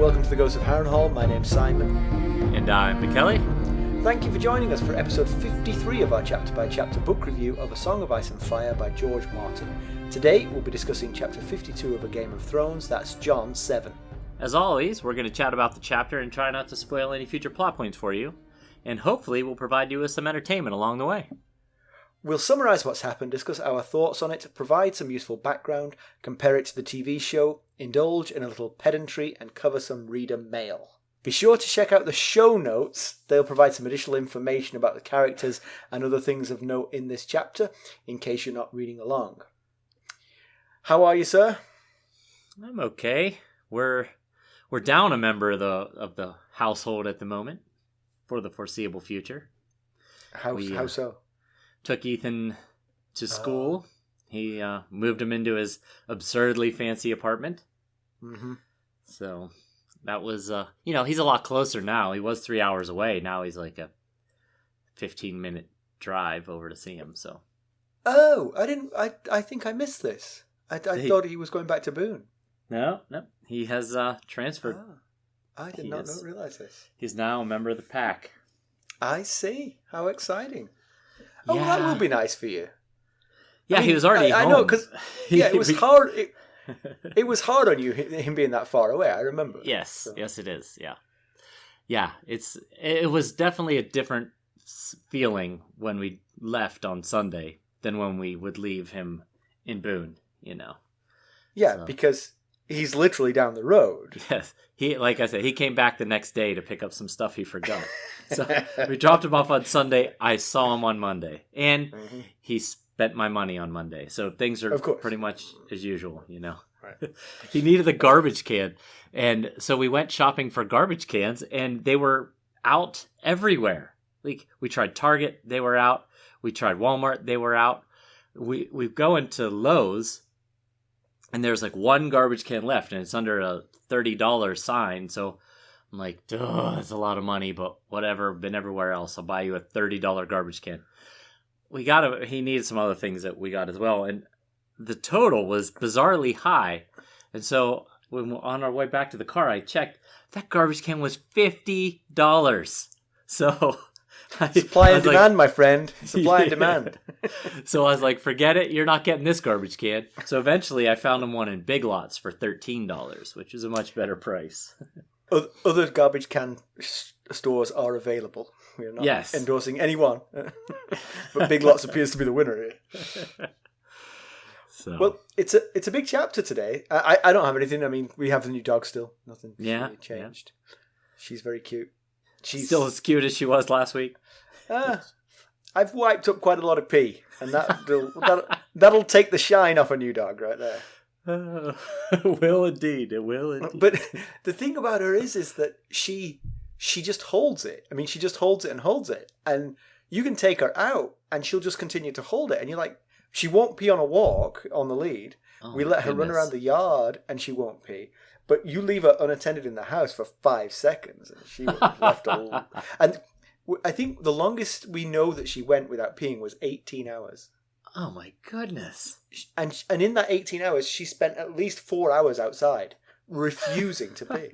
welcome to the Ghost of Harrenhal. My name's Simon. And I'm McKelly. Thank you for joining us for episode 53 of our chapter-by-chapter book review of A Song of Ice and Fire by George Martin. Today we'll be discussing chapter 52 of A Game of Thrones, that's Jon 7. As always, we're going to chat about the chapter and try not to spoil any future plot points for you. And hopefully we'll provide you with some entertainment along the way. We'll summarise what's happened, discuss our thoughts on it, provide some useful background, compare it to the TV show, indulge in a little pedantry, and cover some reader mail. Be sure to check out the show notes. They'll provide some additional information about the characters and other things of note in this chapter, in case you're not reading along. How are you, sir? I'm okay. We're down a member of the household at the moment for the foreseeable future. How so? Took Ethan to school. He moved him into his absurdly fancy apartment. Mm-hmm. So that was, he's a lot closer now. He was 3 hours away. Now he's like a 15-minute drive over to see him. So. Oh, I think I missed this. I thought he was going back to Boone. No. He has transferred. I did not realize this. He's now a member of the pack. I see. How exciting. Oh, yeah. well, that will be nice for you. Yeah, I mean, he was already home. I know, because it was hard. It was hard on you, him being that far away. I remember. Yes, so. Yes, it is. Yeah. It was definitely a different feeling when we left on Sunday than when we would leave him in Boone. Yeah, so. Because he's literally down the road. Yes, like I said, he came back the next day to pick up some stuff he forgot. So we dropped him off on Sunday. I saw him on Monday, and he spent my money on Monday. So things are pretty much as usual, Right. He needed a garbage can, and so we went shopping for garbage cans, and they were out everywhere. Like we tried Target, they were out. We tried Walmart, they were out. We go into Lowe's, and there's like one garbage can left, and it's under a $30 sign. So I'm like, duh, that's a lot of money, but whatever. Been everywhere else. I'll buy you a $30 garbage can. He needed some other things that we got as well, and the total was bizarrely high. And so when we're on our way back to the car, I checked. That garbage can was $50. So supply and demand, my friend. Supply and demand. So I was like, forget it. You're not getting this garbage can. So eventually I found him one in Big Lots for $13, which is a much better price. Other garbage can stores are available. We're not endorsing anyone. But Big Lots appears to be the winner here. So. Well, it's a big chapter today. I don't have anything. I mean, we have the new dog still. Nothing really changed. Yeah. She's very cute. She's still as cute as she was last week. I've wiped up quite a lot of pee, and that'll take the shine off a new dog right there. It will indeed. But the thing about her is that she just holds it. I mean, she just holds it and holds it, and you can take her out, and she'll just continue to hold it, and you're like, she won't pee on a walk on the lead. Oh, we let her run around the yard, and she won't pee. But you leave her unattended in the house for 5 seconds, and she was left alone. And I think the longest we know that she went without peeing was 18 hours. Oh my goodness! And in that 18 hours, she spent at least 4 hours outside, refusing to pee.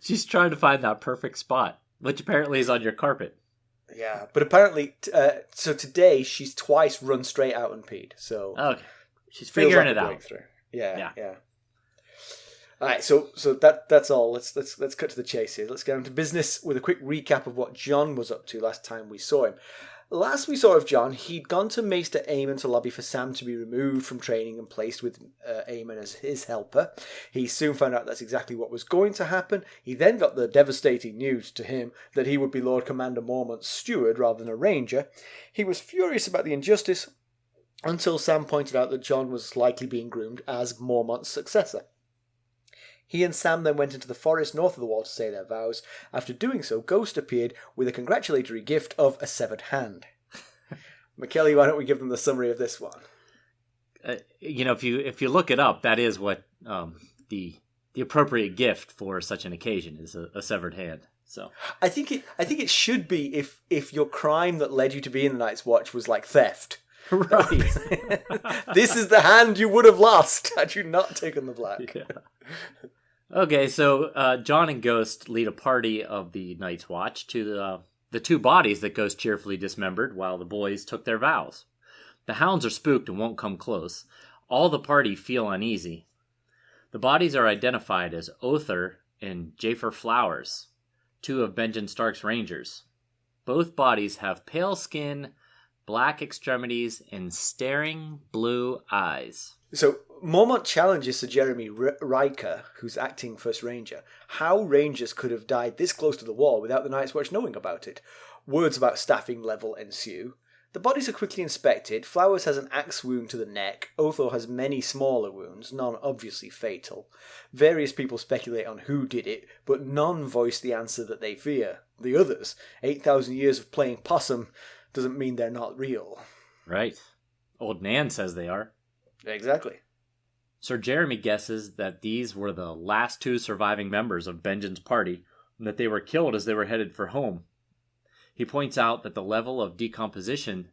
She's trying to find that perfect spot, which apparently is on your carpet. Yeah, but apparently, so today she's twice run straight out and peed. So okay, she's figuring it out. Yeah. All right, so that's all. Let's cut to the chase here. Let's get on to business with a quick recap of what Jon was up to last time we saw him. Last we saw of Jon, he'd gone to Maester Aemon to lobby for Sam to be removed from training and placed with Aemon as his helper. He soon found out that's exactly what was going to happen. He then got the devastating news to him that he would be Lord Commander Mormont's steward rather than a ranger. He was furious about the injustice until Sam pointed out that Jon was likely being groomed as Mormont's successor. He and Sam then went into the forest north of the wall to say their vows. After doing so, Ghost appeared with a congratulatory gift of a severed hand. McKelly, why don't we give them the summary of this one? If you look it up, that is what the appropriate gift for such an occasion is, a severed hand. So I think it should be if your crime that led you to be in the Night's Watch was like theft. Right. This is the hand you would have lost had you not taken the black. Yeah. Okay, so Jon and Ghost lead a party of the Night's Watch to the two bodies that Ghost cheerfully dismembered while the boys took their vows. The hounds are spooked and won't come close. All the party feel uneasy. The bodies are identified as Othor and Jafer Flowers, two of Benjen Stark's rangers. Both bodies have pale skin, black extremities, and staring blue eyes. So Mormont challenges Sir Jeremy Riker, who's acting First Ranger, how Rangers could have died this close to the wall without the Night's Watch knowing about it. Words about staffing level ensue. The bodies are quickly inspected. Flowers has an axe wound to the neck. Othor has many smaller wounds, none obviously fatal. Various people speculate on who did it, but none voice the answer that they fear. The others, 8,000 years of playing possum, doesn't mean they're not real. Right. Old Nan says they are. Exactly. Sir Jeremy guesses that these were the last two surviving members of Benjen's party, and that they were killed as they were headed for home. He points out that the level of decomposition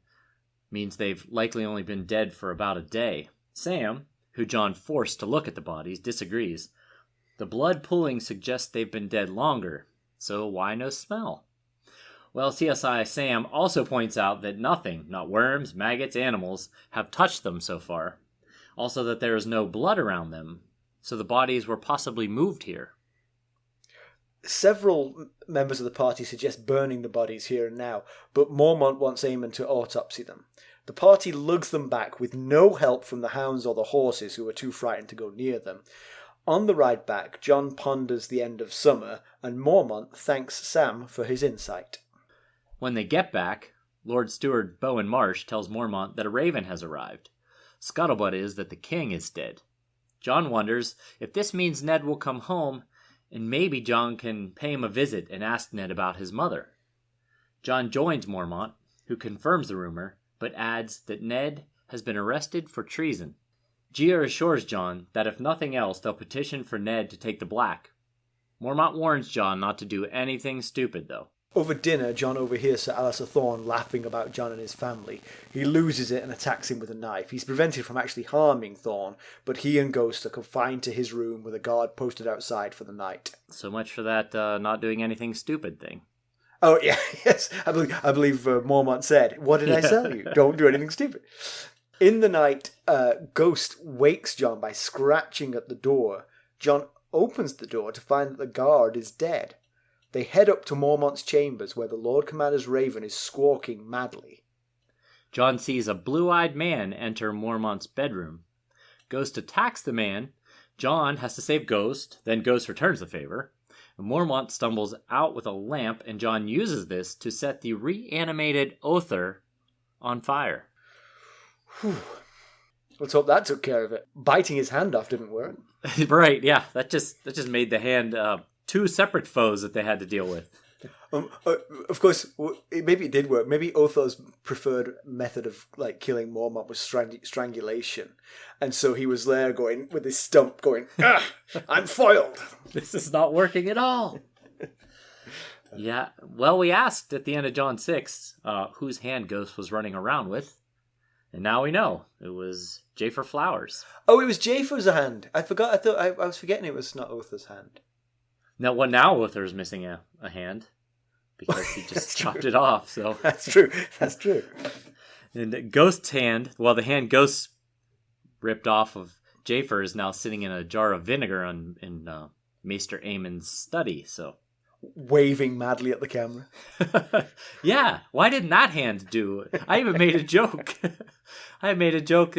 means they've likely only been dead for about a day. Sam, who Jon forced to look at the bodies, disagrees. The blood pooling suggests they've been dead longer, so why no smell? Well, CSI Sam also points out that nothing, not worms, maggots, animals, have touched them so far. Also that there is no blood around them, so the bodies were possibly moved here. Several members of the party suggest burning the bodies here and now, but Mormont wants Aemon to autopsy them. The party lugs them back with no help from the hounds or the horses, who are too frightened to go near them. On the ride back, Jon ponders the end of summer, and Mormont thanks Sam for his insight. When they get back, Lord Steward Bowen Marsh tells Mormont that a raven has arrived. Scuttlebutt is that the king is dead. Jon wonders if this means Ned will come home, and maybe Jon can pay him a visit and ask Ned about his mother. Jon joins Mormont, who confirms the rumor, but adds that Ned has been arrested for treason. Gia assures Jon that if nothing else, they'll petition for Ned to take the black. Mormont warns Jon not to do anything stupid, though. Over dinner, Jon overhears Sir Alliser Thorne laughing about Jon and his family. He loses it and attacks him with a knife. He's prevented from actually harming Thorne, but he and Ghost are confined to his room with a guard posted outside for the night. So much for that not doing anything stupid thing. Oh, yeah, yes. I believe Mormont said, "What did I tell you? Don't do anything stupid." In the night, Ghost wakes Jon by scratching at the door. Jon opens the door to find that the guard is dead. They head up to Mormont's chambers, where the Lord Commander's raven is squawking madly. Jon sees a blue-eyed man enter Mormont's bedroom. Ghost attacks the man. Jon has to save Ghost, then Ghost returns the favor. Mormont stumbles out with a lamp, and Jon uses this to set the reanimated Othor on fire. Whew. Let's hope that took care of it. Biting his hand off didn't work. Right, yeah. That just made the hand two separate foes that they had to deal with. Of course, maybe it did work. Maybe Othor's preferred method of killing Mormont was strangulation, and so he was there going with his stump, going, "I'm foiled. This is not working at all." Yeah. Well, we asked at the end of Jon 6 whose hand Ghost was running around with, and now we know it was Jafer Flowers. Oh, it was Jafer's hand. I forgot. I thought I was forgetting it was not Othor's hand. Now Othor's missing a hand. Because he just chopped it off. So That's true. And Ghost's hand, the hand Ghost ripped off of Jafer is now sitting in a jar of vinegar in Maester Aemon's study. So waving madly at the camera. Yeah, why didn't that hand do it? I even made a joke. I made a joke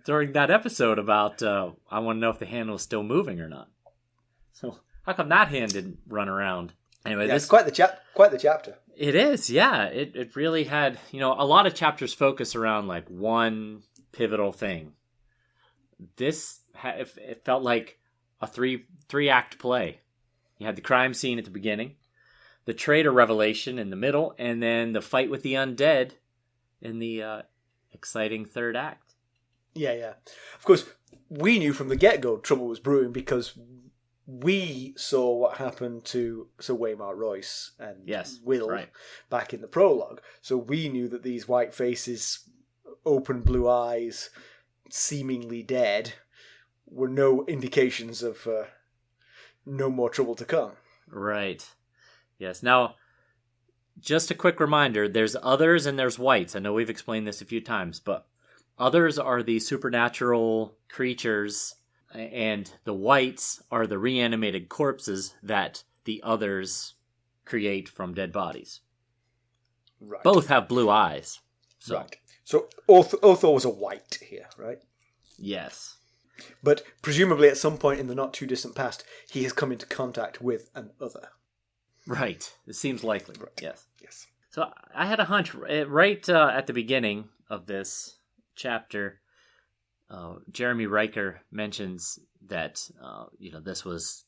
during that episode about I want to know if the hand was still moving or not. So how come that hand didn't run around? Anyway, yeah, it's quite the chapter. It is, yeah. It really had, a lot of chapters focus around one pivotal thing. This it felt like a three act play. You had the crime scene at the beginning, the traitor revelation in the middle, and then the fight with the undead in the exciting third act. Yeah. Of course, we knew from the get-go trouble was brewing because we saw what happened to Sir Waymar Royce and Will back in the prologue. So we knew that these white faces, open blue eyes, seemingly dead, were no indications of no more trouble to come. Right. Yes. Now, just a quick reminder, there's others and there's wights. I know we've explained this a few times, but others are the supernatural creatures, and the wights are the reanimated corpses that the others create from dead bodies. Right. Both have blue eyes. So. Right. So Othor was a wight here, right? Yes. But presumably at some point in the not too distant past, he has come into contact with an other. Right. It seems likely. Right. Yes. Yes. So I had a hunch right at the beginning of this chapter. Jeremy Riker mentions that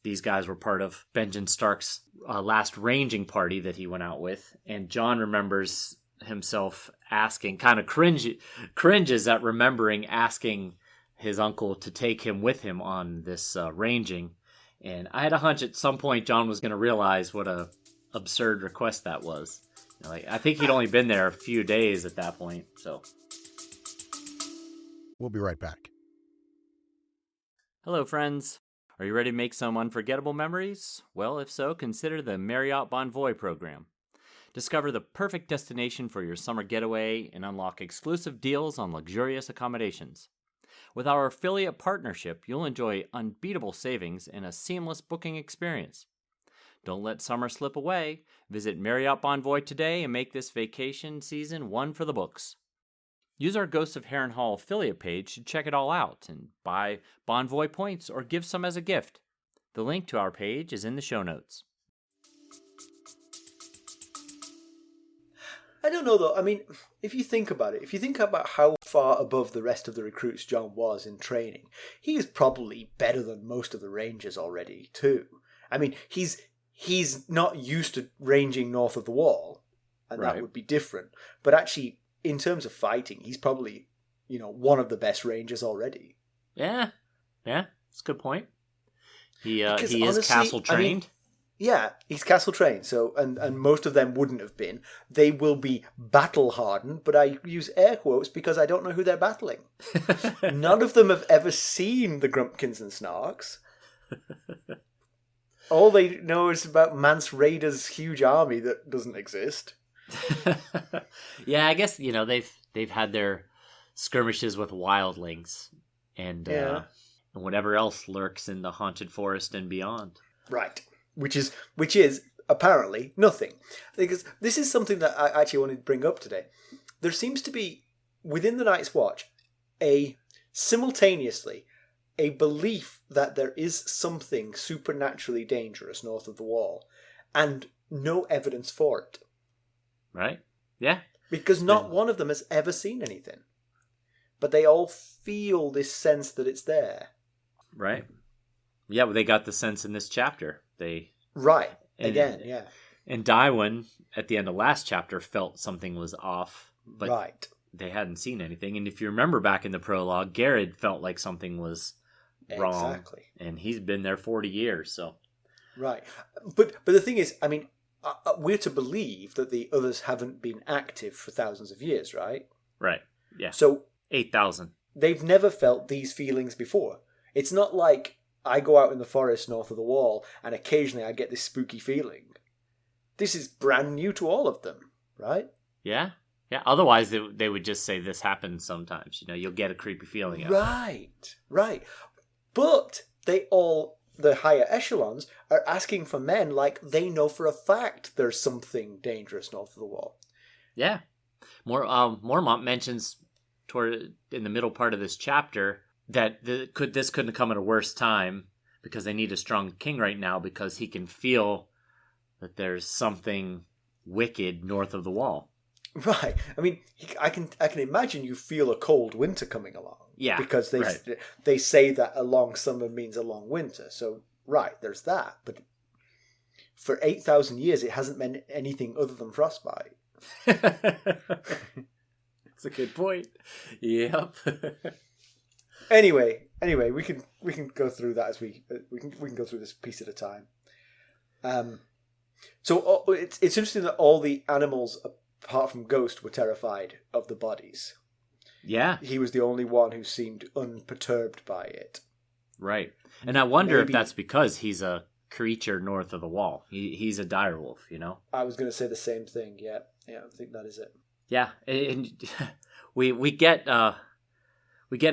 these guys were part of Benjen Stark's last ranging party that he went out with, and Jon remembers himself asking, kind of cringes at remembering asking his uncle to take him with him on this ranging. And I had a hunch at some point Jon was going to realize what a absurd request that was. I think he'd only been there a few days at that point. So we'll be right back. Hello, friends. Are you ready to make some unforgettable memories? Well, if so, consider the Marriott Bonvoy program. Discover the perfect destination for your summer getaway and unlock exclusive deals on luxurious accommodations. With our affiliate partnership, you'll enjoy unbeatable savings and a seamless booking experience. Don't let summer slip away. Visit Marriott Bonvoy today and make this vacation season one for the books. Use our Ghosts of Harrenhal affiliate page to check it all out and buy Bonvoy points or give some as a gift. The link to our page is in the show notes. I don't know, though. I mean, if you think about it, if you think about how far above the rest of the recruits Jon was in training, he is probably better than most of the Rangers already, too. I mean, he's not used to ranging north of the wall, and Right. That would be different. But actually, in terms of fighting, he's probably, one of the best Rangers already. Yeah, that's a good point. He Because is honestly, castle trained. I mean, yeah, he's castle trained, so and most of them wouldn't have been. They will be battle hardened, but I use air quotes because I don't know who they're battling. None of them have ever seen the Grumpkins and Snarks. All they know is about Mance Rayder's huge army that doesn't exist. Yeah, I guess they've had their skirmishes with wildlings and whatever else lurks in the haunted forest and beyond. Right. Which is apparently nothing. Because this is something that I actually wanted to bring up today. There seems to be, within the Night's Watch, simultaneously a belief that there is something supernaturally dangerous north of the wall, and no evidence for it. Right? Yeah. Because not one of them has ever seen anything. But they all feel this sense that it's there. Right. Yeah, well, they got the sense in this chapter. Right. And Dywyn, at the end of last chapter, felt something was off, but they hadn't seen anything. And if you remember back in the prologue, Garrett felt like something was wrong. Exactly. And he's been there 40 years, so... Right. But the thing is, I mean, we're to believe that the others haven't been active for thousands of years, right? Right, yeah. So 8,000. They've never felt these feelings before. It's not like I go out in the forest north of the wall and occasionally I get this spooky feeling. This is brand new to all of them, right? Yeah. Yeah, otherwise they would just say this happens sometimes. You'll get a creepy feeling. Right. But the higher echelons are asking for men like they know for a fact there's something dangerous north of the wall. Yeah. Mormont mentions in the middle part of this chapter that this couldn't come at a worse time because they need a strong king right now because he can feel that there's something wicked north of the wall. Right. I mean, I can imagine you feel a cold winter coming along. Yeah. Because they say that a long summer means a long winter. So, right, there's that. But for 8,000 years, it hasn't meant anything other than frostbite. That's a good point. Yep. Anyway, we can go through that as we can go through this piece at a time. So it's interesting that all the animals apart from Ghost were terrified of the bodies. Yeah. He was the only one who seemed unperturbed by it. Right. And I wonder if that's because he's a creature north of the wall. He's a direwolf, you know? I was going to say the same thing. Yeah, I think that is it. Yeah, and we get a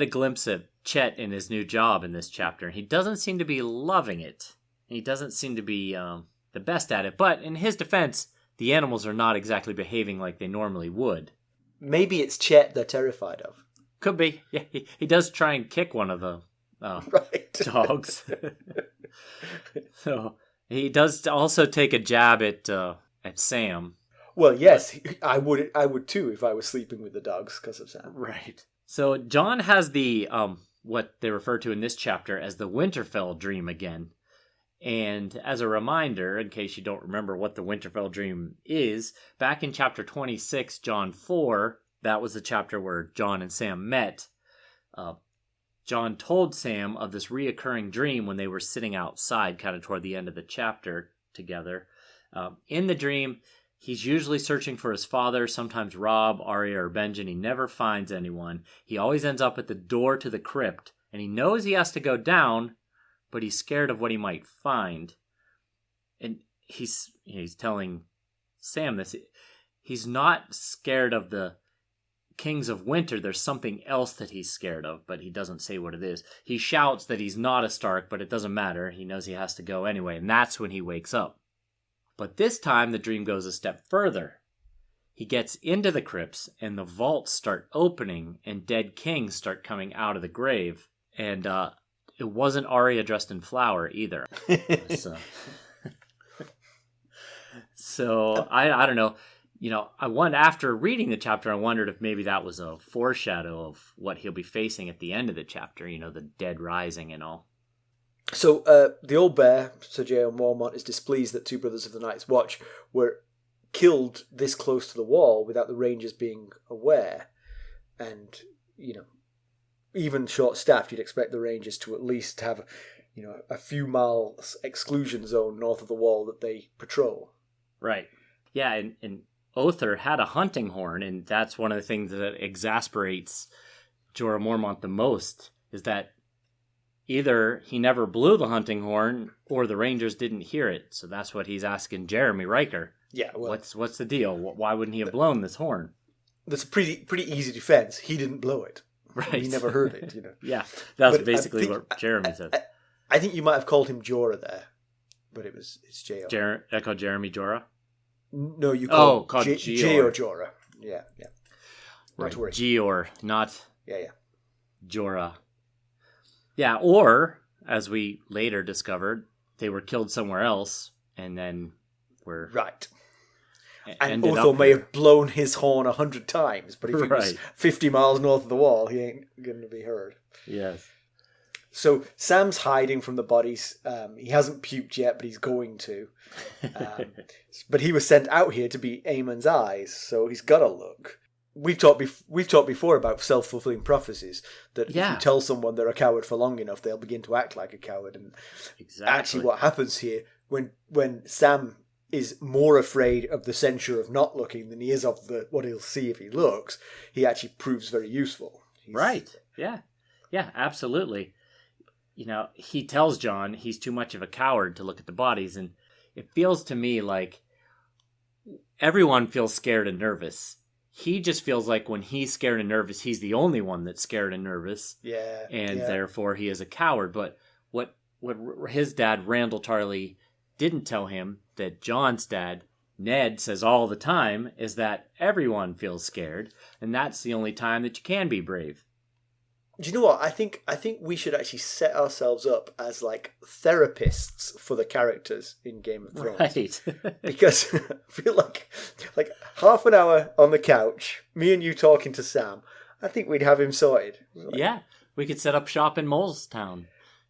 glimpse of Chet in his new job in this chapter. He doesn't seem to be loving it. He doesn't seem to be the best at it. But in his defense, the animals are not exactly behaving like they normally would. Maybe it's Chet they're terrified of. Could be. Yeah, he does try and kick one of the dogs. So he does also take a jab at Sam. Well, yes, I would too if I was sleeping with the dogs because of Sam. Right. So Jon has the what they refer to in this chapter as the Winterfell dream again. And as a reminder, in case you don't remember what the Winterfell dream is, back in chapter 26, Jon 4, that was the chapter where Jon and Sam met. Jon told Sam of this reoccurring dream when they were sitting outside, kind of toward the end of the chapter together. In the dream, he's usually searching for his father, sometimes Robb, Arya, or Benjen. He never finds anyone. He always ends up at the door to the crypt, and he knows he has to go down, but he's scared of what he might find. And he's telling Sam this. He's not scared of the Kings of Winter. There's something else that he's scared of, but he doesn't say what it is. He shouts that he's not a Stark, but it doesn't matter. He knows he has to go anyway, and that's when he wakes up. But this time, the dream goes a step further. He gets into the crypts, and the vaults start opening, and dead kings start coming out of the grave. And it wasn't Arya dressed in flower either. So I don't know. You know, after reading the chapter, I wondered if maybe that was a foreshadow of what he'll be facing at the end of the chapter. You know, the dead rising and all. So the old bear, Sir Jon Mormont, is displeased that two brothers of the Night's Watch were killed this close to the wall without the Rangers being aware. And, you know, even short-staffed, you'd expect the Rangers to at least have, you know, a few miles exclusion zone north of the wall that they patrol. Right. Yeah, and Othor had a hunting horn, and that's one of the things that exasperates Jorah Mormont the most, is that either he never blew the hunting horn, or the Rangers didn't hear it. So that's what he's asking Jeremy Riker. Yeah, well, what's the deal? Why wouldn't he have blown this horn? That's a pretty easy defense. He didn't blow it. Right. He never heard it, you know. Yeah, that's basically what Jeremy said. I think you might have called him Jorah there, but it's J.O. Echo Jeremy Jorah? No, you called Gior. Jorah. Yeah. Right, Gior, not Yeah. Jorah. Yeah, or, as we later discovered, they were killed somewhere else, and then were... Right. And Othor may have blown his horn 100 times, but if he was 50 miles north of the wall, he ain't going to be heard. Yes. So Sam's hiding from the bodies. He hasn't puked yet, but he's going to. But he was sent out here to be Aemon's eyes, so he's got to look. We've talked before about self-fulfilling prophecies, that if you tell someone they're a coward for long enough, they'll begin to act like a coward. And actually what happens here, when Sam is more afraid of the censure of not looking than he is of what he'll see if he looks, he actually proves very useful. Right. Yeah. Yeah, absolutely. You know, he tells Jon he's too much of a coward to look at the bodies, and it feels to me like everyone feels scared and nervous. He just feels like when he's scared and nervous, he's the only one that's scared and nervous. Yeah. And therefore he is a coward. But what his dad, Randall Tarley, didn't tell him, that Jon's dad, Ned, says all the time, is that everyone feels scared, and that's the only time that you can be brave. Do you know what? I think we should actually set ourselves up as like therapists for the characters in Game of Thrones. Right. Because I feel like half an hour on the couch, me and you talking to Sam, I think we'd have him sorted. Yeah, we could set up shop in Molestown.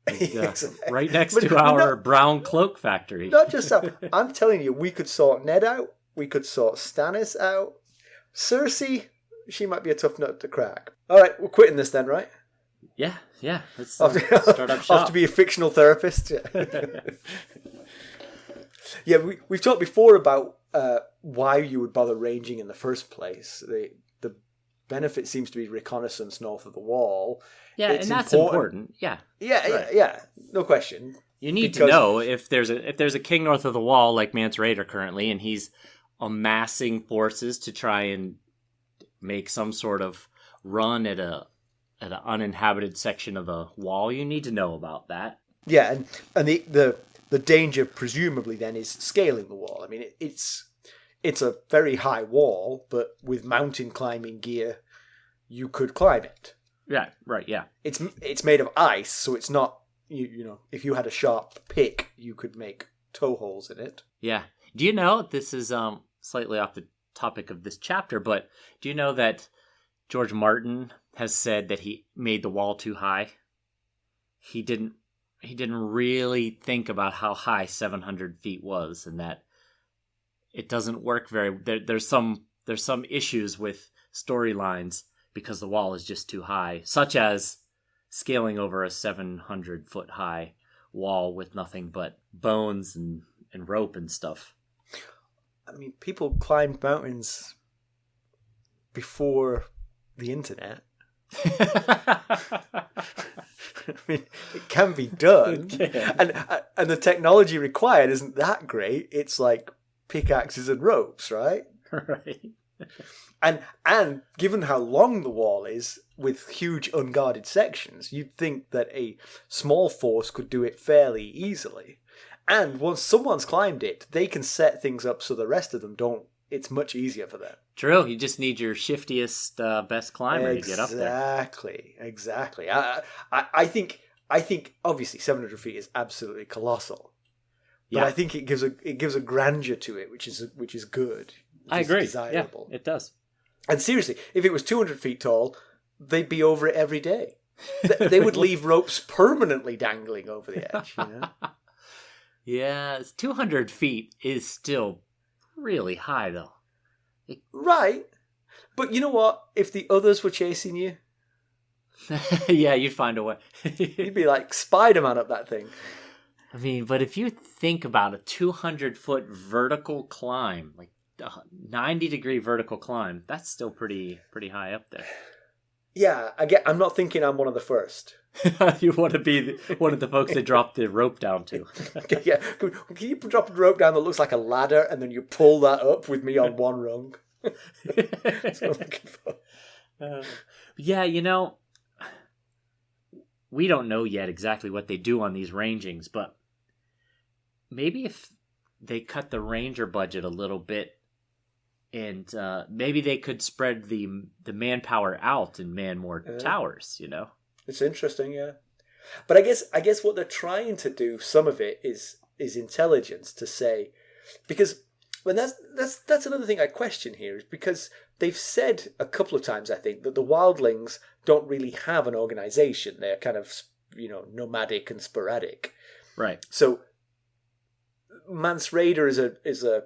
Exactly. Right next to our brown cloak factory. Not just Sam. I'm telling you, we could sort Ned out. We could sort Stannis out. Cersei, she might be a tough nut to crack. All right, we're quitting this then, right? Yeah. Let's start up shop. Have to be a fictional therapist. Yeah, we've talked before about why you would bother ranging in the first place. The benefit seems to be reconnaissance north of the wall. Yeah, and that's important. Yeah. Yeah, no question. You need to know if there's a king north of the wall like Mance Rayder currently, and he's amassing forces to try and make some sort of run at an uninhabited section of the wall. You need to know about that. Yeah, and the danger presumably then is scaling the wall. I mean, it's a very high wall, but with mountain climbing gear, you could climb it. Yeah, right. Yeah, it's made of ice, so it's not. You know, if you had a sharp pick, you could make toe holes in it. Yeah. Do you know, this is slightly off the topic of this chapter, but do you know that George Martin has said that he made the wall too high? He didn't really think about how high 700 feet was, and that it doesn't work there's some issues with storylines because the wall is just too high, such as scaling over a 700-foot high wall with nothing but bones and rope and stuff. I mean, people climbed mountains before the internet. I mean, it can be done. And the technology required isn't that great. It's like pickaxes and ropes, right? Right. And given how long the wall is, with huge unguarded sections, you'd think that a small force could do it fairly easily. And once someone's climbed it, they can set things up so the rest of them don't. It's much easier for them. True. You just need your shiftiest, best climber to get up there. Exactly. I think obviously 700 feet is absolutely colossal. But yeah. I think it gives a grandeur to it, which is good. I agree. Desirable. Yeah, it does. And seriously, if it was 200 feet tall, they'd be over it every day. They would leave ropes permanently dangling over the edge. You know? Yeah, 200 feet is still really high, though. Right. But you know what? If the others were chasing you... yeah, you'd find a way. You'd be like Spider-Man up that thing. I mean, but if you think about a 200-foot vertical climb, like 90-degree vertical climb, that's still pretty high up there. Yeah, I'm not thinking I'm one of the first. You want to be one of the folks that drop the rope down to. Yeah, can you drop a rope down that looks like a ladder and then you pull that up with me on one rung? That's what I'm looking for. Yeah, you know, we don't know yet exactly what they do on these rangings, but maybe if they cut the ranger budget a little bit, and maybe they could spread the manpower out and man more towers, you know? It's interesting, yeah. But I guess what they're trying to do, some of it is intelligence, to say, because when that's another thing I question here, is because they've said a couple of times, I think, that the wildlings don't really have an organization. They're kind of, you know, nomadic and sporadic. Right. So Mance Rayder is a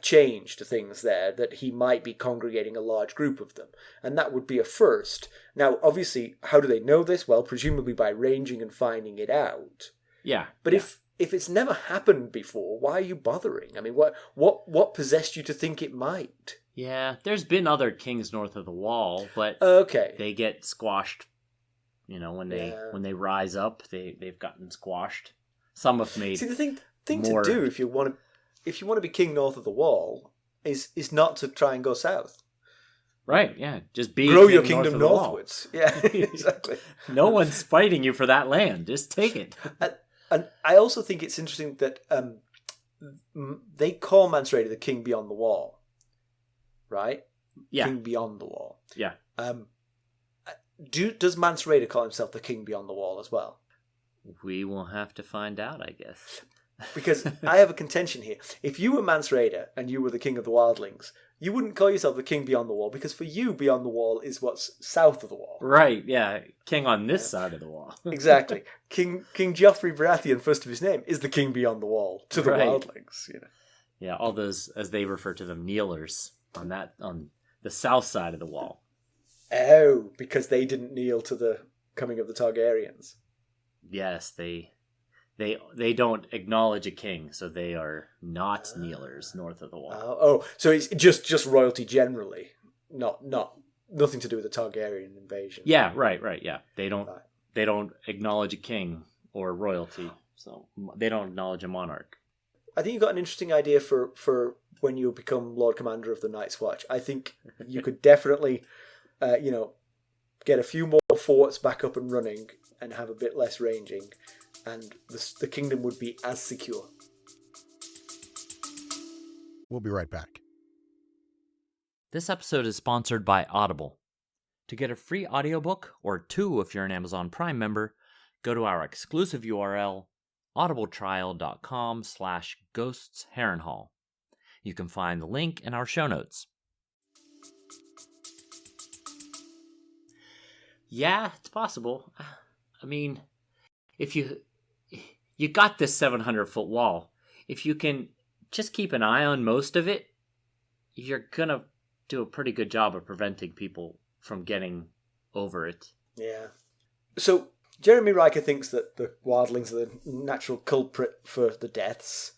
change to things there, that he might be congregating a large group of them, and that would be a first. Now, obviously, how do they know this? Well, presumably by ranging and finding it out. Yeah. But if it's never happened before, why are you bothering? I mean, what possessed you to think it might? Yeah, there's been other kings north of the wall, but they get squashed. You know, when they rise up, they've gotten squashed. Some have made. See, the thing to do if you want to be king north of the wall is not to try and go south. Right, yeah. Just grow your kingdom northwards. Yeah, exactly. No one's fighting you for that land. Just take it. And I also think it's interesting that they call Mance Rayder the king beyond the wall. Right? Yeah. King beyond the wall. Yeah. Does Mance Rayder call himself the king beyond the wall as well? We will have to find out, I guess. Because I have a contention here. If you were Mance Rayder and you were the king of the wildlings, you wouldn't call yourself the king beyond the wall, because for you, beyond the wall is what's south of the wall. Right, yeah. King on this side of the wall. Exactly. King Joffrey Baratheon, first of his name, is the king beyond the wall to the wildlings. You know. Yeah, all those, as they refer to them, kneelers on the south side of the wall. Oh, because they didn't kneel to the coming of the Targaryens. Yes, they don't acknowledge a king, so they are not kneelers north of the wall. So it's just royalty generally, nothing to do with the Targaryen invasion. Yeah, right, yeah. They don't acknowledge a king or royalty. So they don't acknowledge a monarch. I think you've got an interesting idea for when you become Lord Commander of the Night's Watch. I think you could definitely, get a few more forts back up and running and have a bit less ranging, and the kingdom would be as secure. We'll be right back. This episode is sponsored by Audible. To get a free audiobook, or 2 if you're an Amazon Prime member, go to our exclusive URL, audibletrial.com/ghostsharrenhal. You can find the link in our show notes. Yeah, it's possible. I mean, if you got this 700-foot wall, if you can just keep an eye on most of it, you're gonna do a pretty good job of preventing people from getting over it. Yeah. So Jeremy Riker thinks that the wildlings are the natural culprit for the deaths.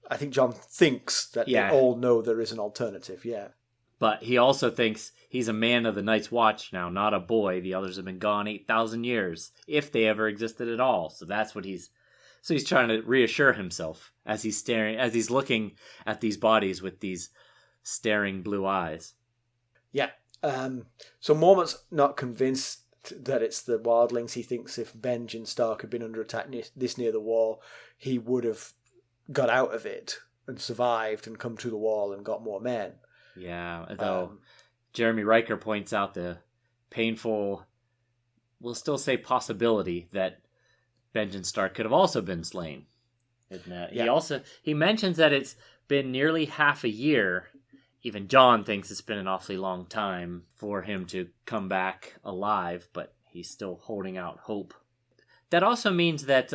I think Jon thinks that they all know there is an alternative, yeah. But he also thinks he's a man of the Night's Watch now, not a boy. The others have been gone 8,000 years, if they ever existed at all. So that's what he's trying to reassure himself as he's looking at these bodies with these staring blue eyes. Yeah. So Mormont's not convinced that it's the wildlings. He thinks if Benjen Stark had been under attack this near the wall, he would have got out of it and survived and come to the wall and got more men. Yeah, though Jeremy Riker points out the painful, we'll still say possibility, that Benjen Stark could have also been slain. He mentions that it's been nearly half a year. Even Jon thinks it's been an awfully long time for him to come back alive, but he's still holding out hope. That also means that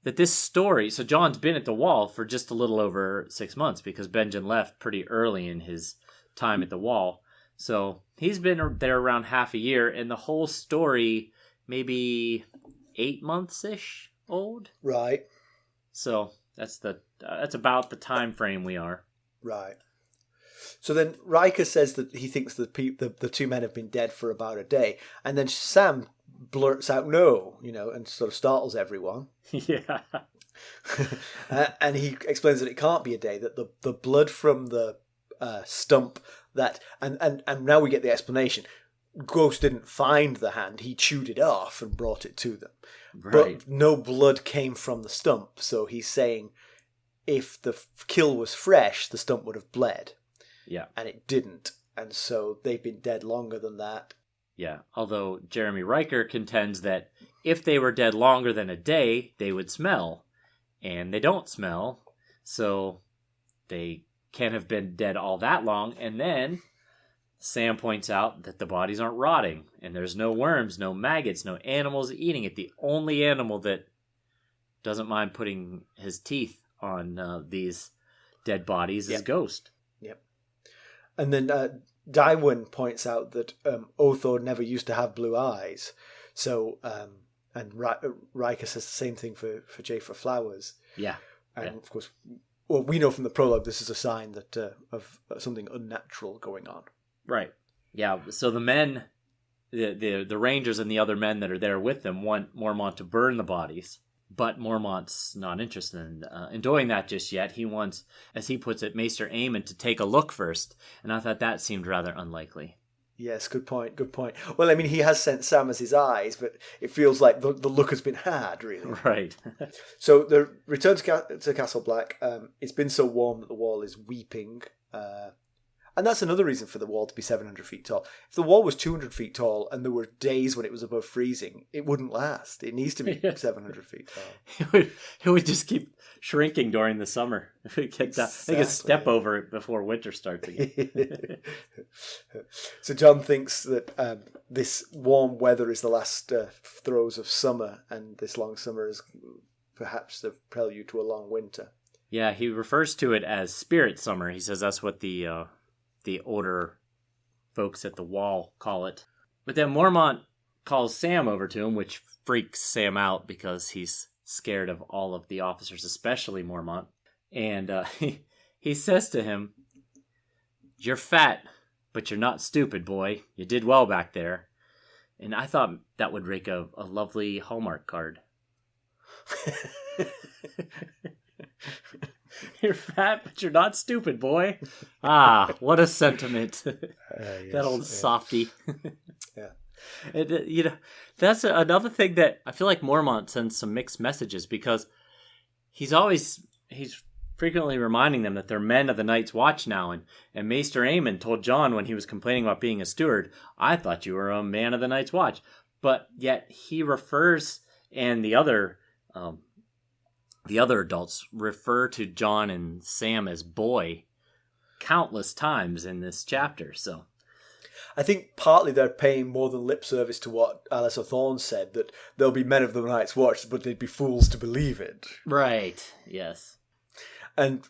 that this story, so Jon's been at the wall for just a little over 6 months because Benjen left pretty early in his time at the wall. So he's been there around half a year, and the whole story maybe 8 months-ish old. Right. So that's about the time frame we are. Right. So then Riker says that he thinks the 2 men have been dead for about a day, and then Sam blurts out no, and sort of startles everyone. Yeah. And he explains that it can't be a day, that the blood from the stump that, and now we get the explanation. Ghost didn't find the hand, he chewed it off and brought it to them. Right. But no blood came from the stump, so he's saying if the kill was fresh, the stump would have bled. Yeah. And it didn't, and so they've been dead longer than that. Yeah, although Jeremy Riker contends that if they were dead longer than a day, they would smell. And they don't smell, so they can't have been dead all that long. And then Sam points out that the bodies aren't rotting, and there's no worms, no maggots, no animals eating it. The only animal that doesn't mind putting his teeth on these dead bodies is Ghost. Yep. And then Dywyn points out that Othor never used to have blue eyes. So, and Riker says the same thing for Jafer Flowers. Yeah. And of course, well, we know from the prologue this is a sign that of something unnatural going on. Right. Yeah. So the men, the Rangers and the other men that are there with them want Mormont to burn the bodies. But Mormont's not interested in doing that just yet. He wants, as he puts it, Maester Aemon to take a look first. And I thought that seemed rather unlikely. Yes, good point, good point. Well, I mean, he has sent Sam as his eyes, but it feels like the look has been had, really. Right. So the return to Castle Black, it's been so warm that the wall is weeping. And that's another reason for the wall to be 700 feet tall. If the wall was 200 feet tall and there were days when it was above freezing, it wouldn't last. It needs to be 700 feet tall. It would just keep shrinking during the summer. Exactly. They could step over it before winter starts again. So Jon thinks that this warm weather is the last throes of summer, and this long summer is perhaps the prelude to a long winter. Yeah, he refers to it as spirit summer. He says that's what the older folks at the wall call it. But then Mormont calls Sam over to him, which freaks Sam out because he's scared of all of the officers, especially Mormont. And he says to him, "You're fat, but you're not stupid, boy. You did well back there." And I thought that would make a lovely Hallmark card. You're fat, but you're not stupid, boy. Ah, what a sentiment. Yes, That old softy. Yeah. And, that's another thing that I feel like Mormont sends some mixed messages, because he's frequently reminding them that they're men of the Night's Watch now. And Maester Aemon told Jon when he was complaining about being a steward, I thought you were a man of the Night's Watch. But yet he refers, and the other adults refer to Jon and Sam as boy countless times in this chapter. So I think partly they're paying more than lip service to what Alliser Thorne said, that they'll be men of the Night's Watch, but they'd be fools to believe it. right, yes. And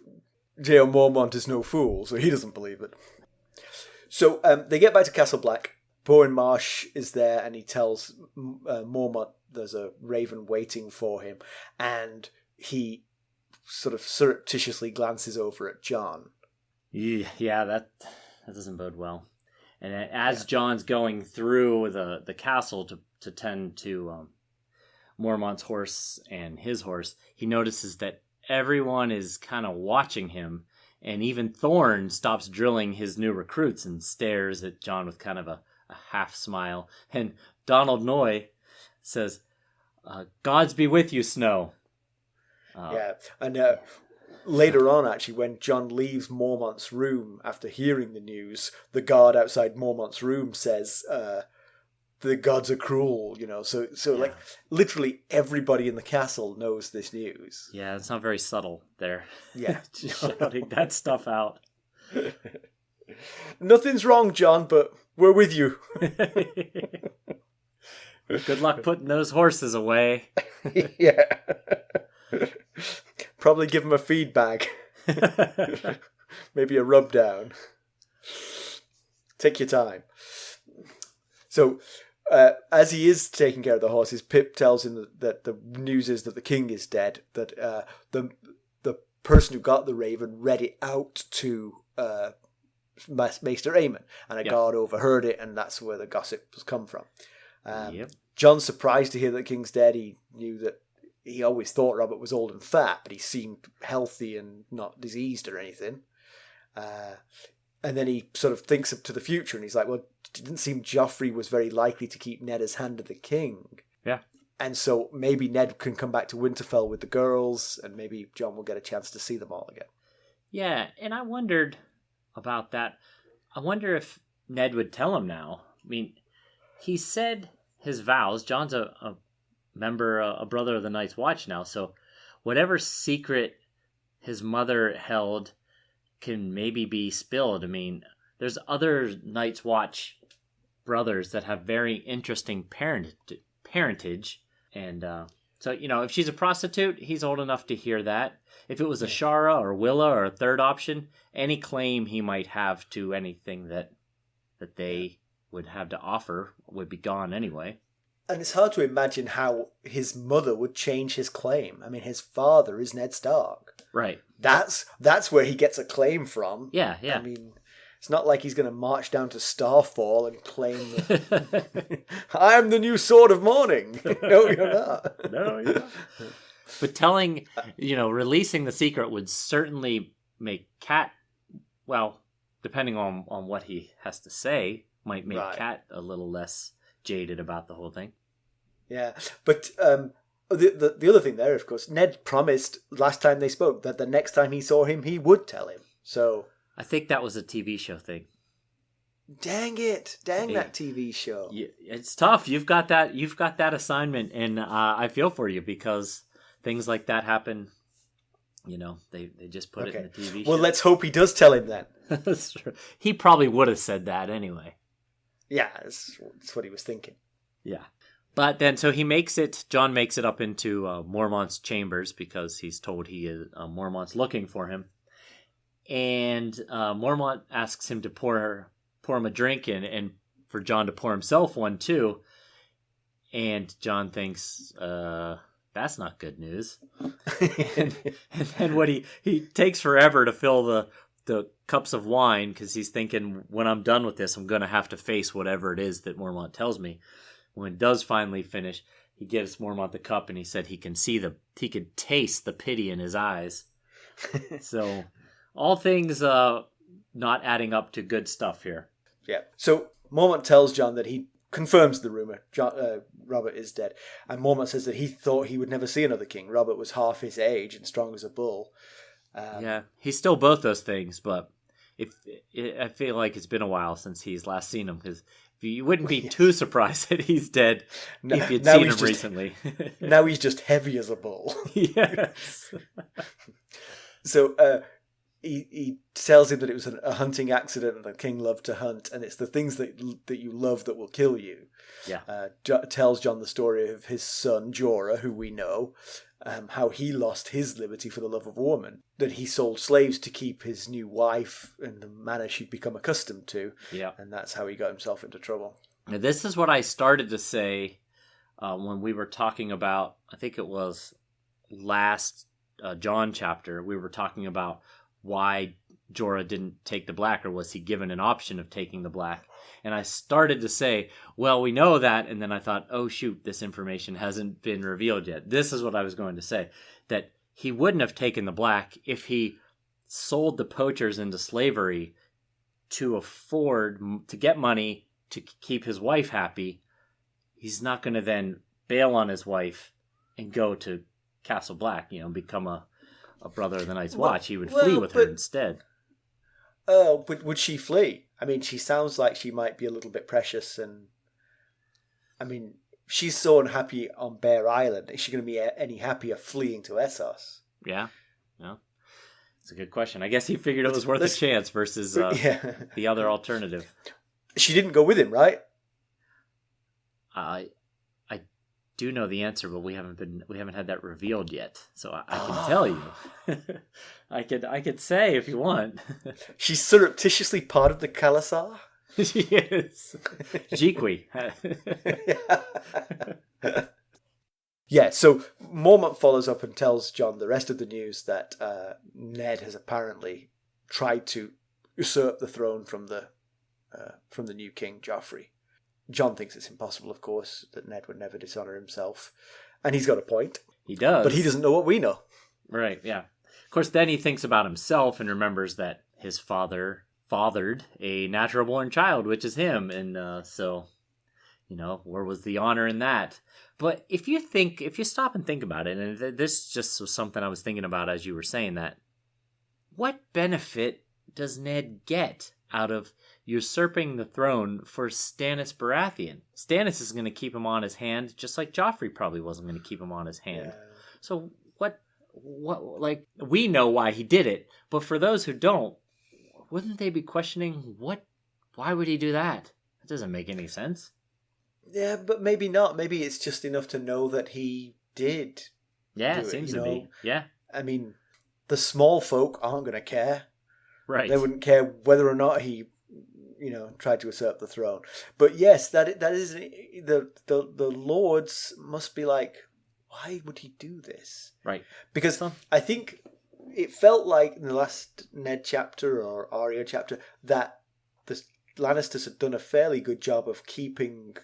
J.O. Mormont is no fool, so he doesn't believe it. So they get back to Castle Black. Bowen Marsh is there, and he tells Mormont there's a raven waiting for him, and he sort of surreptitiously glances over at Jon. Yeah, that doesn't bode well. And as Jon's going through the castle to tend to Mormont's horse and his horse, he notices that everyone is kind of watching him, and even Thorne stops drilling his new recruits and stares at Jon with kind of a half smile. And Donald Noy says, Gods be with you, Snow. Later on, actually, when Jon leaves Mormont's room after hearing the news, the guard outside Mormont's room says, the gods are cruel, So like, literally everybody in the castle knows this news. Yeah, it's not very subtle there. Yeah. Shouting that stuff out. Nothing's wrong, Jon, but we're with you. Good luck putting those horses away. Yeah. Probably give him a feed bag. Maybe a rub down. Take your time. So, as he is taking care of the horses, Pip tells him that the news is that the king is dead. That the person who got the raven read it out to Maester Aemon, and a guard overheard it, and that's where the gossip has come from. Jon's surprised to hear that the king's dead. He knew that. He always thought Robert was old and fat, but he seemed healthy and not diseased or anything. And then he sort of thinks up to the future, and he's like, well, it didn't seem Joffrey was very likely to keep Ned as hand of the king. Yeah. And so maybe Ned can come back to Winterfell with the girls, and maybe Jon will get a chance to see them all again. Yeah, and I wondered about that. I wonder if Ned would tell him now. I mean, he said his vows. Jon's a member, a brother of the Night's Watch now, so whatever secret his mother held can maybe be spilled. I mean, there's other Night's Watch brothers that have very interesting parentage, and so, if she's a prostitute, he's old enough to hear that. If it was a Shara or Willa or a third option, any claim he might have to anything that they would have to offer would be gone anyway. And it's hard to imagine how his mother would change his claim. I mean, his father is Ned Stark. Right. That's where he gets a claim from. Yeah. I mean, it's not like he's going to march down to Starfall and claim that I'm the new Sword of Mourning. No, you're not. No, you're not. But telling, releasing the secret would certainly make Cat, well, depending on what he has to say, might make Cat a little less jaded about the whole thing. Yeah, but the other thing there, of course, Ned promised last time they spoke that the next time he saw him, he would tell him. So I think that was a TV show thing. Dang it! Dang that TV show. Yeah, it's tough. You've got that assignment, and I feel for you because things like that happen. They just put it in the TV show. Well, let's hope he does tell him then. That's true. He probably would have said that anyway. Yeah, that's what he was thinking. Yeah. But then, so Jon makes it up into Mormont's chambers because he's told Mormont's looking for him. And Mormont asks him to pour him a drink and for Jon to pour himself one too. And Jon thinks, that's not good news. and then what he takes forever to fill the cups of wine because he's thinking, when I'm done with this, I'm going to have to face whatever it is that Mormont tells me. When it does finally finish, he gives Mormont the cup, and he said he could taste the pity in his eyes. So all things not adding up to good stuff here. Yeah. So Mormont tells Jon that he confirms the rumor. Robert is dead. And Mormont says that he thought he would never see another king. Robert was half his age and strong as a bull. Yeah, he's still both those things, but I feel like it's been a while since he's last seen him, because you wouldn't be too surprised that he's dead if you'd seen him recently. Now he's just heavy as a bull. Yes. So he tells him that it was a hunting accident and the king loved to hunt, and it's the things that you love that will kill you. Yeah. Tells Jon the story of his son Jorah, who we know, how he lost his liberty for the love of a woman, that he sold slaves to keep his new wife in the manner she'd become accustomed to. Yeah. And that's how he got himself into trouble. Now, this is what I started to say when we were talking about, I think it was last Jon chapter, we were talking about why Jorah didn't take the black, or was he given an option of taking the black? And I started to say, well, we know that, and then I thought, oh shoot, this information hasn't been revealed yet. This is what I was going to say, that he wouldn't have taken the black if he sold the poachers into slavery to get money to keep his wife happy. He's not going to then bail on his wife and go to Castle Black, become a brother of the Night's Watch. He would flee with her instead. Oh, but would she flee? I mean, she sounds like she might be a little bit precious, and I mean, she's so unhappy on Bear Island. Is she going to be any happier fleeing to Essos? Yeah, it's a good question. I guess he figured it was worth a chance versus the other alternative. She didn't go with him, right? I do know the answer, but we haven't had that revealed yet, so I can tell you. I could say if you want. She's surreptitiously part of the Khalasar? She is. Jiqui. Yeah, so Mormont follows up and tells Jon the rest of the news that Ned has apparently tried to usurp the throne from the new king, Joffrey. Jon thinks it's impossible, of course, that Ned would never dishonor himself. And he's got a point. He does. But he doesn't know what we know. Right, yeah. Of course, then he thinks about himself and remembers that his father fathered a natural-born child, which is him. And so, where was the honor in that? But if you stop and think about it, and this just was something I was thinking about as you were saying that, what benefit does Ned get out of usurping the throne for Stannis Baratheon? Stannis is going to keep him on his hand, just like Joffrey probably wasn't going to keep him on his hand. Yeah. So what, we know why he did it, but for those who don't, wouldn't they be questioning why would he do that? That doesn't make any sense. Yeah, but maybe not. Maybe it's just enough to know that he did. Yeah, it seems to be. Yeah. I mean, the small folk aren't going to care. Right. They wouldn't care whether or not he, tried to usurp the throne. But yes, that is the lords must be like, why would he do this? Right. Because I think it felt like in the last Ned chapter or Arya chapter that the Lannisters had done a fairly good job of keeping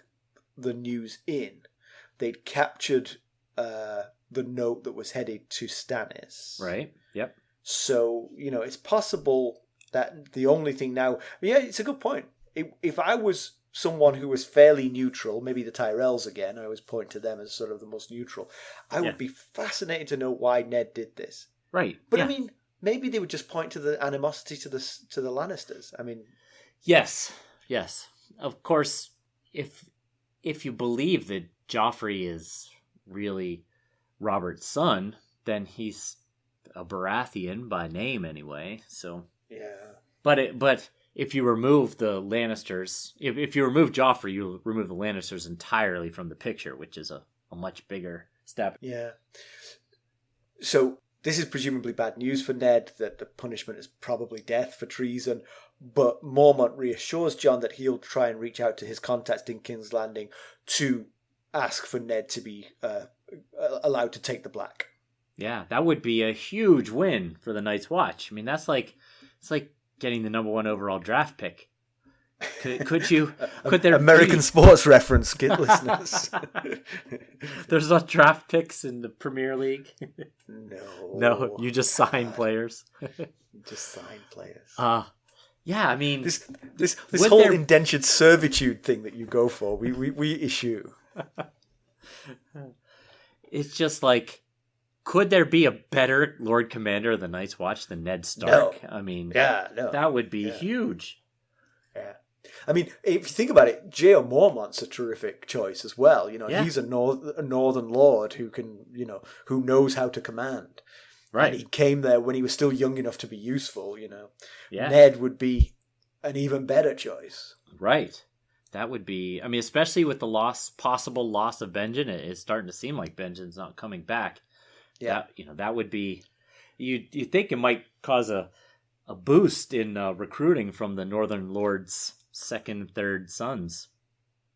the news in. They'd captured the note that was headed to Stannis. Right. Yep. So, it's possible that the only thing now... Yeah, it's a good point. If I was someone who was fairly neutral, maybe the Tyrells again, I always point to them as sort of the most neutral, I would be fascinated to know why Ned did this. Right. But I mean, maybe they would just point to the animosity to the Lannisters. I mean... Yes. Of course, if you believe that Joffrey is really Robert's son, then he's a Baratheon by name anyway. So yeah. But if you remove the Lannisters, if you remove Joffrey, you remove the Lannisters entirely from the picture, which is a much bigger step. Yeah. So this is presumably bad news for Ned, that the punishment is probably death for treason. But Mormont reassures Jon that he'll try and reach out to his contacts in King's Landing to ask for Ned to be allowed to take the black. Yeah, that would be a huge win for the Night's Watch. I mean, it's like getting the number 1 overall draft pick. Could there American be... sports reference, kid listeners? There's not draft picks in the Premier League. No, you just sign players. Just sign players. Yeah, I mean, this whole indentured servitude thing that you go for, we issue. It's just like, could there be a better Lord Commander of the Night's Watch than Ned Stark? No. I mean, no. that would be huge. Yeah. I mean, if you think about it, J.O. Mormont's a terrific choice as well. You know, he's a northern lord who can, who knows how to command. Right. And he came there when he was still young enough to be useful, Yeah. Ned would be an even better choice. Right. That would be, I mean, especially with the possible loss of Benjen, it's starting to seem like Benjen's not coming back. Yeah. That would be, you think it might cause a boost in recruiting from the Northern Lord's second, third sons.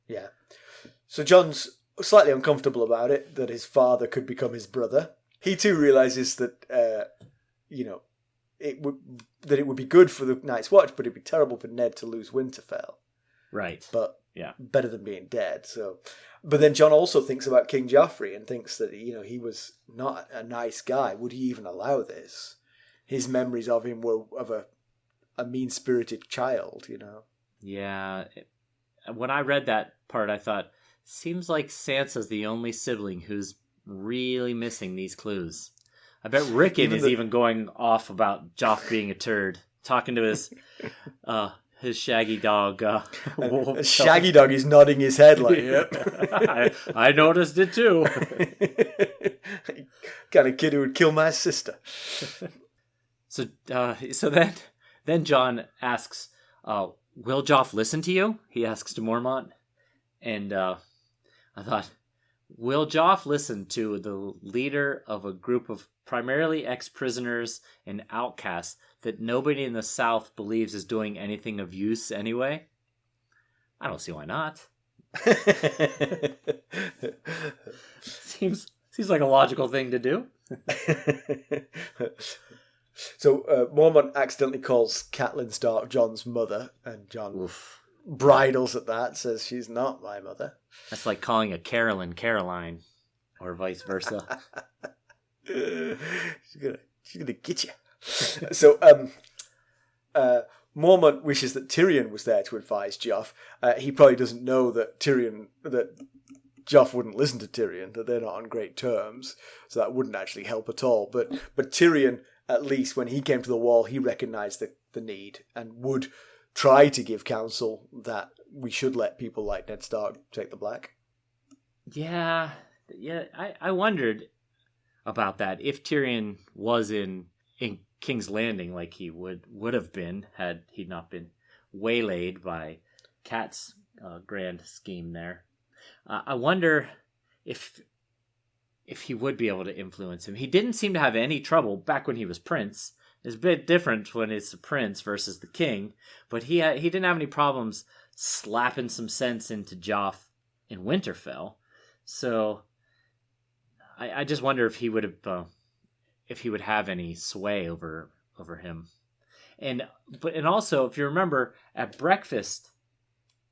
Yeah. So Jon's slightly uncomfortable about it, that his father could become his brother. He too realizes that, it would be good for the Night's Watch, but it'd be terrible for Ned to lose Winterfell. Right. But yeah, better than being dead. So, but then Jon also thinks about King Joffrey and thinks that he was not a nice guy. Would he even allow this? His memories of him were of a mean-spirited child. Yeah. When I read that part, I thought, seems like Sansa's the only sibling who's really missing these clues. I bet Rickon is even going off about Joff being a turd, talking to his shaggy dog. Shaggy dog is nodding his head like, yep. I noticed it too. Kind of kid who would kill my sister. So then Jon asks, will Joff listen to you? He asks to Mormont. And I thought, will Joff listen to the leader of a group of primarily ex-prisoners and outcasts that nobody in the South believes is doing anything of use anyway? I don't see why not. Seems like a logical thing to do. So Mormont accidentally calls Catelyn Stark Jon's mother, and Jon bridles at that, says she's not my mother. That's like calling a Carolyn Caroline, or vice versa. She's gonna get you. So Mormont wishes that Tyrion was there to advise Joff. He probably doesn't know that Joff wouldn't listen to Tyrion, that they're not on great terms, so that wouldn't actually help at all. But Tyrion, at least when he came to the Wall, he recognised the need and would try to give counsel that we should let people like Ned Stark take the Black. Yeah. I wondered about that. If Tyrion was in King's Landing, like he would have been had he not been waylaid by Cat's grand scheme there. I wonder if he would be able to influence him. He didn't seem to have any trouble back when he was prince. It's a bit different when it's the prince versus the king, but he didn't have any problems slapping some sense into Joff in Winterfell. So I just wonder if he would have any sway over him. And also, if you remember at breakfast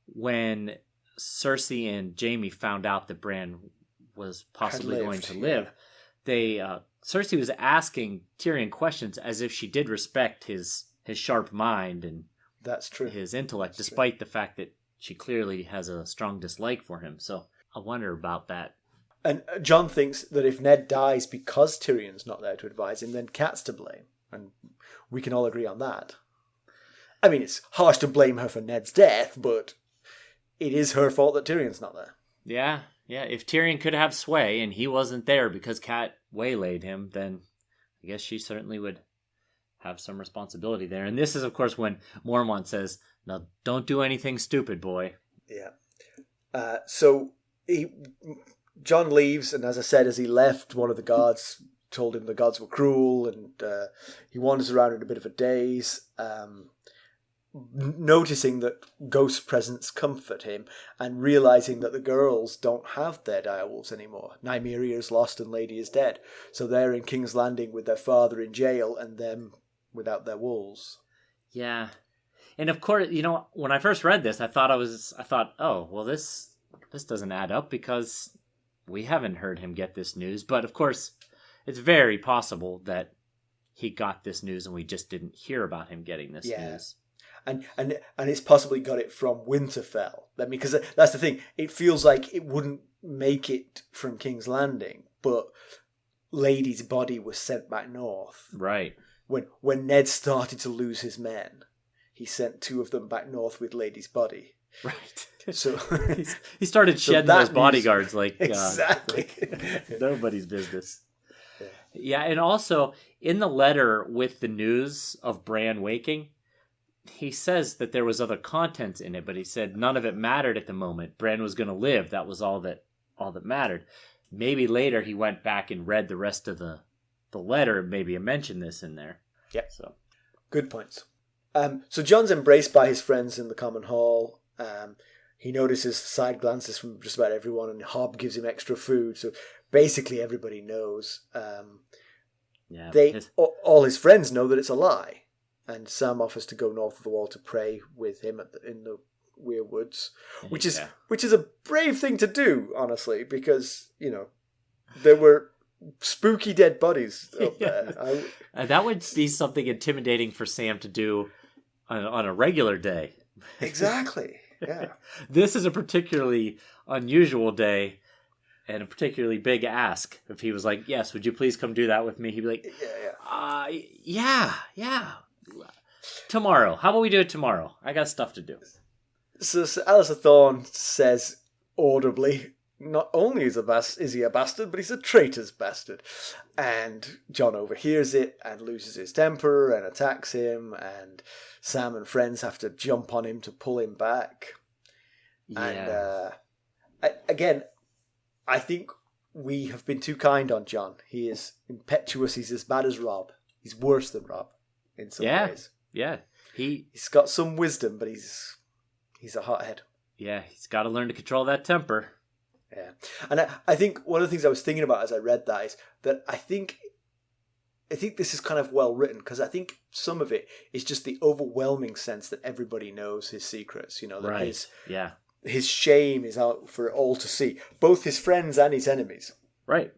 when Cersei and Jaime found out that Bran was possibly going to live, Cersei was asking Tyrion questions as if she did respect his sharp mind and that's true, his intellect, despite the fact that she clearly has a strong dislike for him. So I wonder about that. And Jon thinks that if Ned dies because Tyrion's not there to advise him, then Cat's to blame. And we can all agree on that. I mean, it's harsh to blame her for Ned's death, but it is her fault that Tyrion's not there. Yeah. If Tyrion could have sway and he wasn't there because Cat waylaid him, then I guess she certainly would have some responsibility there. And this is, of course, when Mormont says, "Now, don't do anything stupid, boy." Yeah. So Jon leaves, and as I said, as he left, one of the guards told him the gods were cruel, and he wanders around in a bit of a daze, noticing that Ghost's presence comfort him, and realizing that the girls don't have their direwolves anymore. Nymeria is lost and Lady is dead, so they're in King's Landing with their father in jail, and them without their wolves. Yeah. And of course, when I first read this, I thought, oh, well, this doesn't add up because we haven't heard him get this news. But of course, it's very possible that he got this news and we just didn't hear about him getting this news. And it's possibly got it from Winterfell. I mean, because that's the thing. It feels like it wouldn't make it from King's Landing, but Lady's body was sent back north. Right. When Ned started to lose his men, he sent 2 of them back north with Lady's body. Right. So he started shedding those bodyguards exactly nobody's business. Yeah, and also in the letter with the news of Bran waking, he says that there was other content in it, but he said none of it mattered at the moment. Bran was going to live. That was all that mattered. Maybe later he went back and read the rest of the letter. Maybe he mentioned this in there. Yep. So good points. So Jon's embraced by his friends in the common hall. He notices side glances from just about everyone, and Hobb gives him extra food. So basically everybody knows. All his friends know that it's a lie. And Sam offers to go north of the wall to pray with him in the Weir Woods, which is a brave thing to do, honestly, because there were spooky dead bodies up there. That would be something intimidating for Sam to do on a regular day. Exactly. Yeah. This is a particularly unusual day and a particularly big ask. If he was like, "Yes, would you please come do that with me?" He'd be like, "Yeah. Tomorrow. How about we do it tomorrow? I got stuff to do." So Alliser Thorne says audibly, not only is he a bastard, but he's a traitor's bastard. And Jon overhears it and loses his temper and attacks him, and Sam and friends have to jump on him to pull him back. Yeah. And again, I think we have been too kind on Jon. He is impetuous. He's as bad as Robb. He's worse than Robb in some ways. Yeah. He's got some wisdom, but he's a hothead. Yeah, he's got to learn to control that temper. Yeah. And I think one of the things I was thinking about as I read that is that I think this is kind of well written, because I think some of it is just the overwhelming sense that everybody knows his secrets. That his shame is out for all to see, both his friends and his enemies. Right.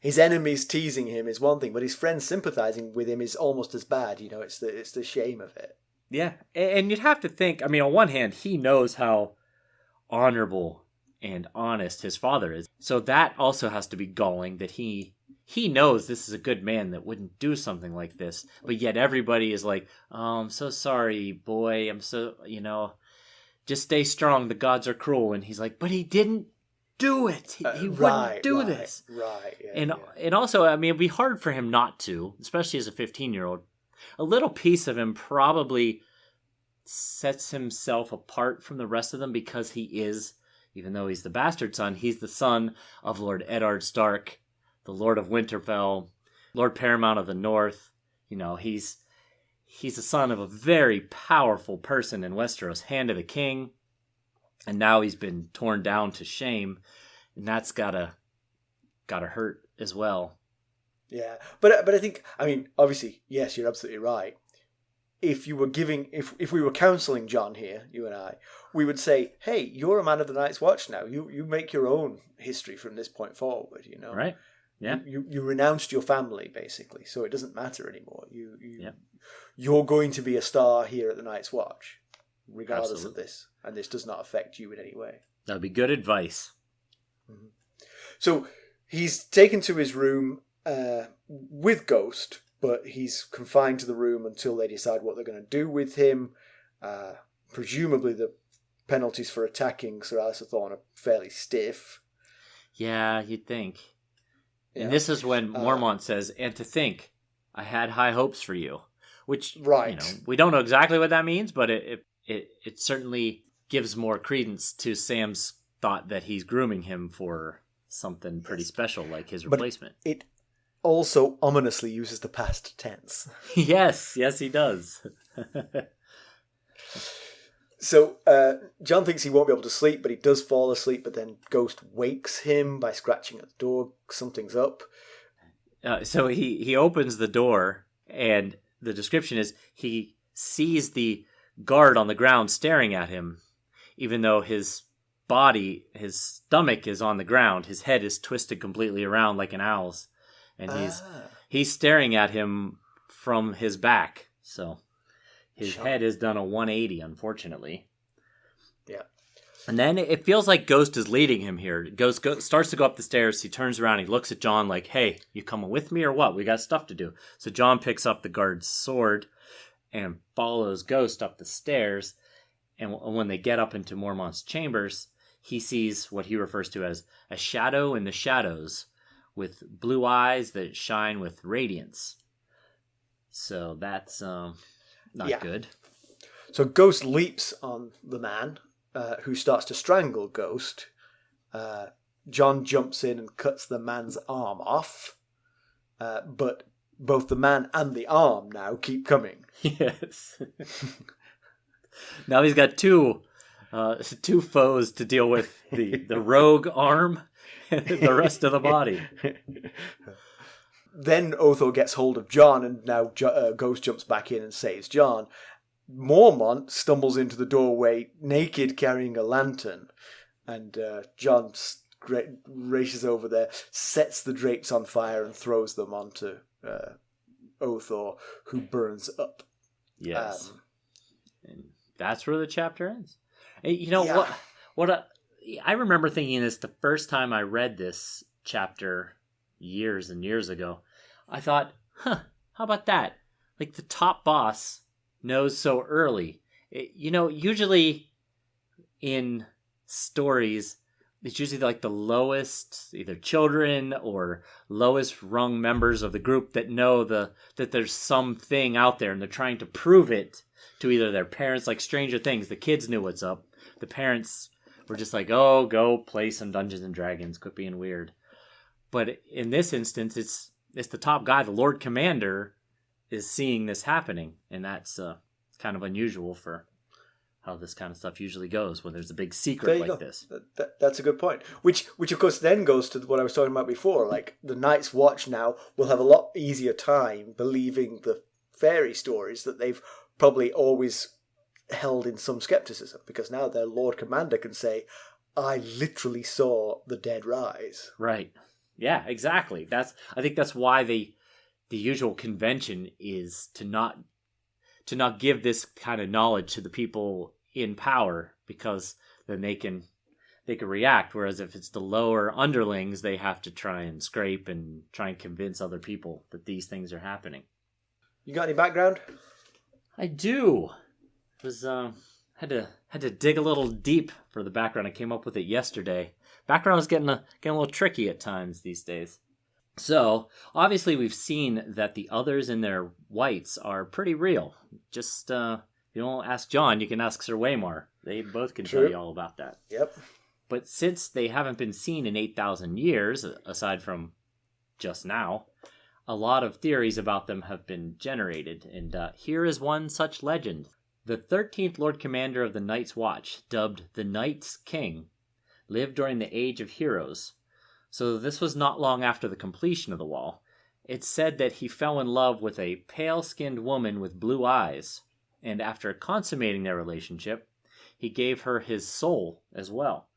His enemies teasing him is one thing, but his friends sympathizing with him is almost as bad. It's the shame of it. Yeah, and you'd have to think, I mean, on one hand, he knows how honorable and honest his father is. So that also has to be galling, that he knows this is a good man that wouldn't do something like this. But yet everybody is like, "Oh, I'm so sorry, boy. I'm so, just stay strong. The gods are cruel." And he's like, "But he didn't do it. He wouldn't do this." Right. Yeah, and also, I mean, it'd be hard for him not to, especially as a 15-year-old. A little piece of him probably sets himself apart from the rest of them because he is, even though he's the bastard son, he's the son of Lord Eddard Stark, the Lord of Winterfell, Lord Paramount of the North. He's the son of a very powerful person in Westeros, Hand of the King, and now he's been torn down to shame, and that's gotta hurt as well. Yeah, but I think, I mean, obviously, yes, you're absolutely right. If you were if we were counselling Jon here, you and I, we would say, "Hey, you're a man of the Night's Watch now. You make your own history from this point forward. Right? Yeah. You renounced your family basically, so it doesn't matter anymore. You're going to be a star here at the Night's Watch, regardless of this, and this does not affect you in any way." That'd be good advice. Mm-hmm. So he's taken to his room with Ghost, but he's confined to the room until they decide what they're going to do with him. Presumably the penalties for attacking Sir Alliser Thorne are fairly stiff. Yeah, you'd think. Yeah. And this is when Mormont says, "And to think, I had high hopes for you." Which, we don't know exactly what that means, but it certainly gives more credence to Sam's thought that he's grooming him for something pretty special, like his replacement. But it also ominously uses the past tense. Yes, he does. So Jon thinks he won't be able to sleep, but he does fall asleep, but then Ghost wakes him by scratching at the door. Something's up. So he opens the door, and the description is he sees the guard on the ground staring at him, even though his stomach is on the ground. His head is twisted completely around like an owl's, and he's staring at him from his back. So his head has done a 180, unfortunately. Yeah. And then it feels like Ghost is leading him here. Ghost starts to go up the stairs. He turns around. He looks at Jon like, hey, you coming with me or what? We got stuff to do. So Jon picks up the guard's sword and follows Ghost up the stairs. And when they get up into Mormont's chambers, he sees what he refers to as a shadow in the shadows with blue eyes that shine with radiance. So that's not good. So Ghost leaps on the man, who starts to strangle Ghost. Jon jumps in and cuts the man's arm off. But both the man and the arm now keep coming. Yes. Now he's got two foes to deal with, the rogue arm and the rest of the body. Then Othor gets hold of Jon, and now Ghost jumps back in and saves Jon. Mormont stumbles into the doorway naked, carrying a lantern, and Jon races over there, sets the drapes on fire and throws them onto Othor, who burns up. Yes. And that's where the chapter ends. You know, I remember thinking this the first time I read this chapter years and years ago. I thought, how about that? Like, the top boss knows so early. Usually in stories, it's usually like the lowest, either children or lowest rung members of the group that know that there's something out there, and they're trying to prove it to either their parents, like Stranger Things. The kids knew what's up. The parents were just like, oh, go play some Dungeons and Dragons, quit being weird. But in this instance, it's the top guy, the Lord Commander, is seeing this happening, and that's kind of unusual for how this kind of stuff usually goes when there's a big secret like this. That's a good point. Which of course then goes to what I was talking about before. Like, the Night's Watch now will have a lot easier time believing the fairy stories that they've probably always held in some skepticism, because now their Lord Commander can say, I literally saw the dead rise. Right. Yeah, exactly. I think that's why the usual convention is to not give this kind of knowledge to the people in power, because then they can react. Whereas if it's the lower underlings, they have to try and scrape and try and convince other people that these things are happening. You got any background? I do. It was had to dig a little deep for the background. I came up with it yesterday. Background is getting a little tricky at times these days. So, obviously we've seen that the others in their whites are pretty real. Just, if you don't ask Jon, you can ask Sir Waymar. They both can tell you all about that. Yep. But since they haven't been seen in 8,000 years, aside from just now, a lot of theories about them have been generated. And here is one such legend. The 13th Lord Commander of the Night's Watch, dubbed the Night's King, lived during the Age of Heroes. So this was not long after the completion of the wall. It's said that he fell in love with a pale-skinned woman with blue eyes, and after consummating their relationship, he gave her his soul as well.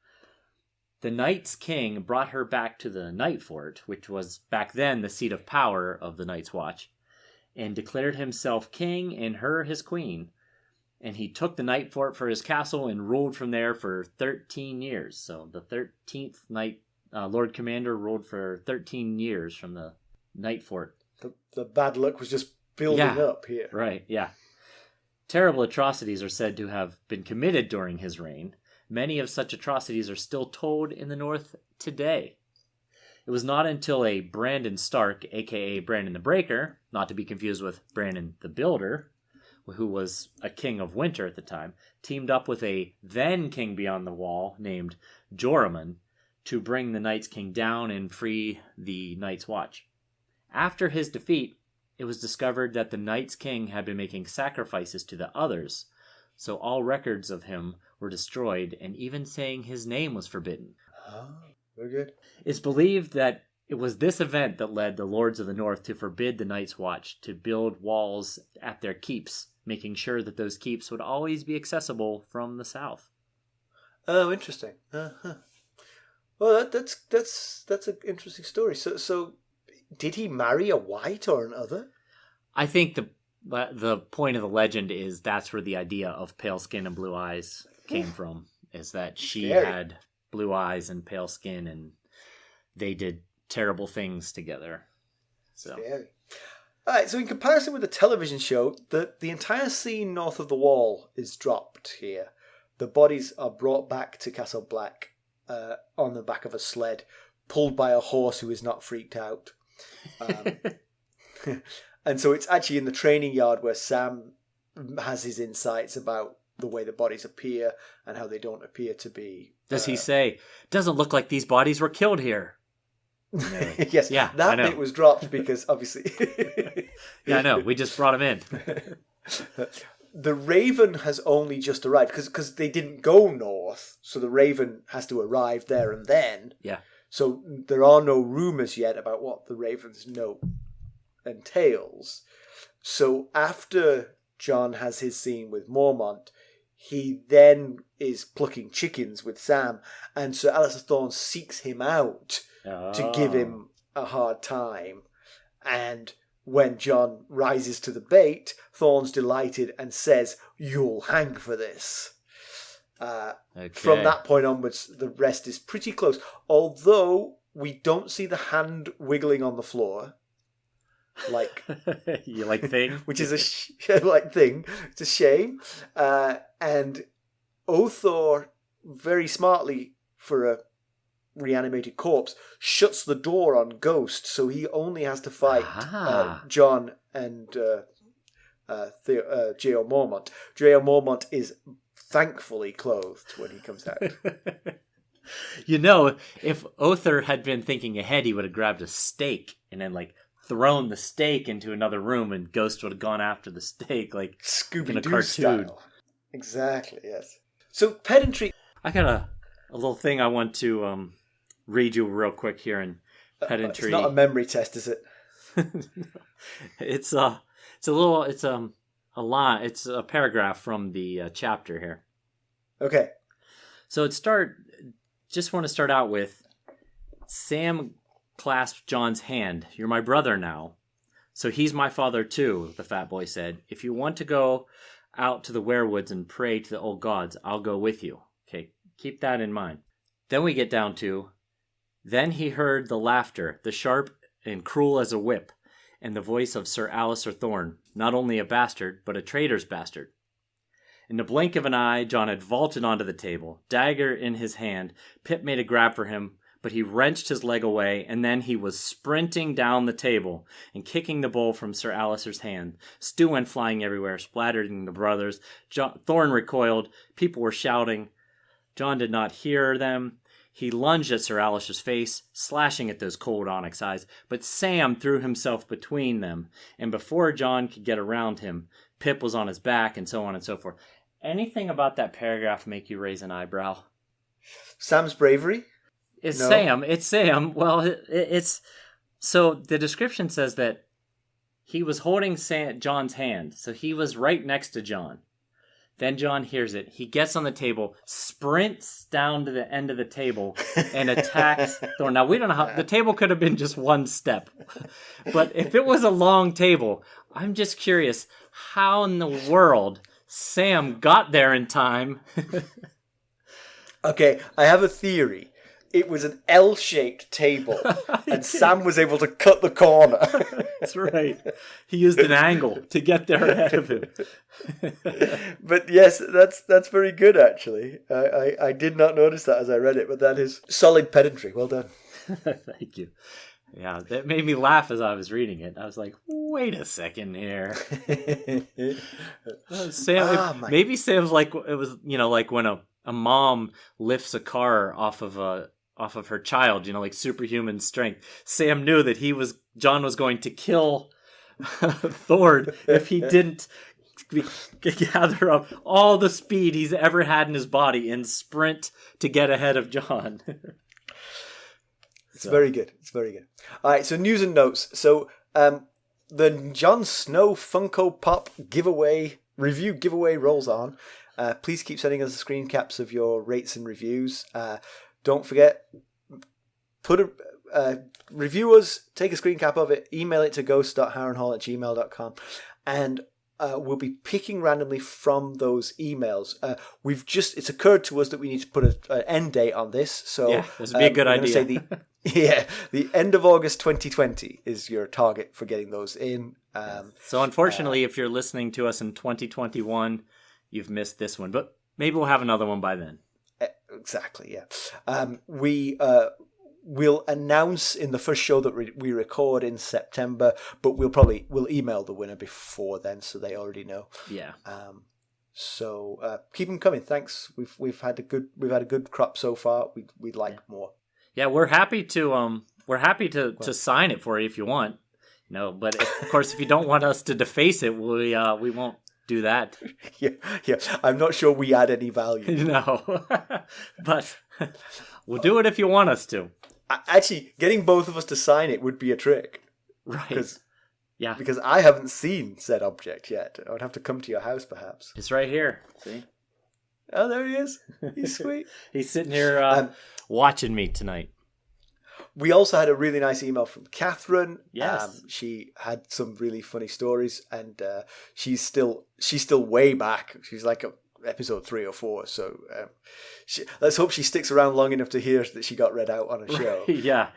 The Night's King brought her back to the Night Fort, which was back then the seat of power of the Night's Watch, and declared himself king and her his queen. And he took the Night Fort for his castle and ruled from there for 13 years. So the 13th Lord Commander ruled for 13 years from the Night Fort. The bad luck was just building up here. Right, yeah. Terrible atrocities are said to have been committed during his reign. Many of such atrocities are still told in the North today. It was not until a Benjen Stark, a.k.a. Brandon the Breaker, not to be confused with Brandon the Builder, who was a king of winter at the time, teamed up with a then king beyond the wall named Joramun to bring the Night's King down and free the Night's Watch. After his defeat, it was discovered that the Night's King had been making sacrifices to the others, so all records of him were destroyed, and even saying his name was forbidden. Oh, very good. It's believed that it was this event that led the Lords of the North to forbid the Night's Watch to build walls at their keeps making sure that those keeps would always be accessible from the south. Oh, interesting. Uh-huh. Well, that's an interesting story. So did he marry a white or an other? I think the point of the legend is that's where the idea of pale skin and blue eyes came from, is that she had blue eyes and pale skin, and they did terrible things together. So. Scary. All right, so in comparison with the television show, the entire scene north of the wall is dropped here. The bodies are brought back to Castle Black on the back of a sled, pulled by a horse who is not freaked out. And so it's actually in the training yard where Sam has his insights about the way the bodies appear and how they don't appear to be. Does he say, doesn't look like these bodies were killed here? Yes, yeah, that bit was dropped because obviously... Yeah, I know. We just brought him in. The Raven has only just arrived because they didn't go north, so the Raven has to arrive there and then. Yeah. So there are no rumours yet about what the Raven's note entails. So after Jon has his scene with Mormont, he then is plucking chickens with Sam, and Sir Alliser Thorne seeks him out to give him a hard time. And when Jon rises to the bait, Thorne's delighted and says, "You'll hang for this." From that point onwards, the rest is pretty close. Although we don't see the hand wiggling on the floor. Like you like thing, which is like thing. It's a shame. And Othor, very smartly for a reanimated corpse, shuts the door on Ghost, so he only has to fight Jon and J.O. Mormont. J.O. Mormont is thankfully clothed when he comes out. You know, if Othor had been thinking ahead, he would have grabbed a stake and then thrown the stake into another room, and Ghost would have gone after the stake like Scooby-Doo style. Exactly, yes. So pedantry. I got a little thing I want to read you real quick here in pedantry. It's not a memory test, is it? It's a line. It's a paragraph from the chapter here. Okay. So just want to start out with Sam clasped Jon's hand. "You're my brother now. So he's my father too," the fat boy said. "If you want to go out to the werewoods and pray to the old gods, I'll go with you." Okay, keep that in mind. Then we get down to, "Then he heard the laughter, the sharp and cruel as a whip, and the voice of Sir Alliser Thorne, not only a bastard, but a traitor's bastard. In the blink of an eye, Jon had vaulted onto the table, dagger in his hand. Pip made a grab for him, but he wrenched his leg away, and then he was sprinting down the table and kicking the bowl from Sir Alliser's hand. Stew went flying everywhere, splattering the brothers. Thorne recoiled. People were shouting. Jon did not hear them. He lunged at Sir Alliser's face, slashing at those cold onyx eyes, but Sam threw himself between them, and before Jon could get around him, Pip was on his back, and so on and so forth." Anything about that paragraph make you raise an eyebrow? Sam's bravery? It's No. Sam. It's Sam. Well, it's... So the description says that he was holding Jon's hand, so he was right next to Jon. Then Jon hears it. He gets on the table, sprints down to the end of the table, and attacks Thorne. Now, we don't know how... The table could have been just one step. But if it was a long table, I'm just curious how in the world Sam got there in time. Okay, I have a theory. It was an L-shaped table, and Sam was able to cut the corner. That's right. He used an angle to get there ahead of him. But yes, that's very good, actually. I did not notice that as I read it, but that is solid pedantry. Well done. Thank you. Yeah, that made me laugh as I was reading it. I was like, wait a second here. Sam, maybe Sam's like, it was, like when a mom lifts a car off of her child, like superhuman strength. Sam knew that Jon was going to kill Thorne if he didn't gather up all the speed he's ever had in his body and sprint to get ahead of Jon. It's very good. It's very good. All right, so news and notes. So the Jon Snow Funko Pop giveaway review giveaway rolls on. Please keep sending us screen caps of your rates and reviews. Don't forget, review us, take a screen cap of it, email it to ghost.harrenhall@gmail.com, and we'll be picking randomly from those emails. It's occurred to us that we need to put an end date on this. So yeah, this would be a good idea. Say the end of August 2020 is your target for getting those in. So unfortunately, if you're listening to us in 2021, you've missed this one, but maybe we'll have another one by then. Exactly, yeah. We'll announce in the first show that we record in September, but we'll email the winner before then, so they already know. Yeah. So keep them coming. Thanks. We've had a good crop so far. We'd like more. Yeah, we're happy to sign it for you if you want. But of course, if you don't want us to deface it, we won't do that. Yeah. I'm not sure we add any value. No, but we'll do it if you want us to. Actually, getting both of us to sign it would be a trick. Right. Because I haven't seen said object yet. I would have to come to your house, perhaps. It's right here. See? Oh, there he is. He's sweet. He's sitting here watching me tonight. We also had a really nice email from Catherine. Yes. She had some really funny stories, and she's still way back. She's like episode 3 or 4. So let's hope she sticks around long enough to hear that she got read out on a show. Yeah.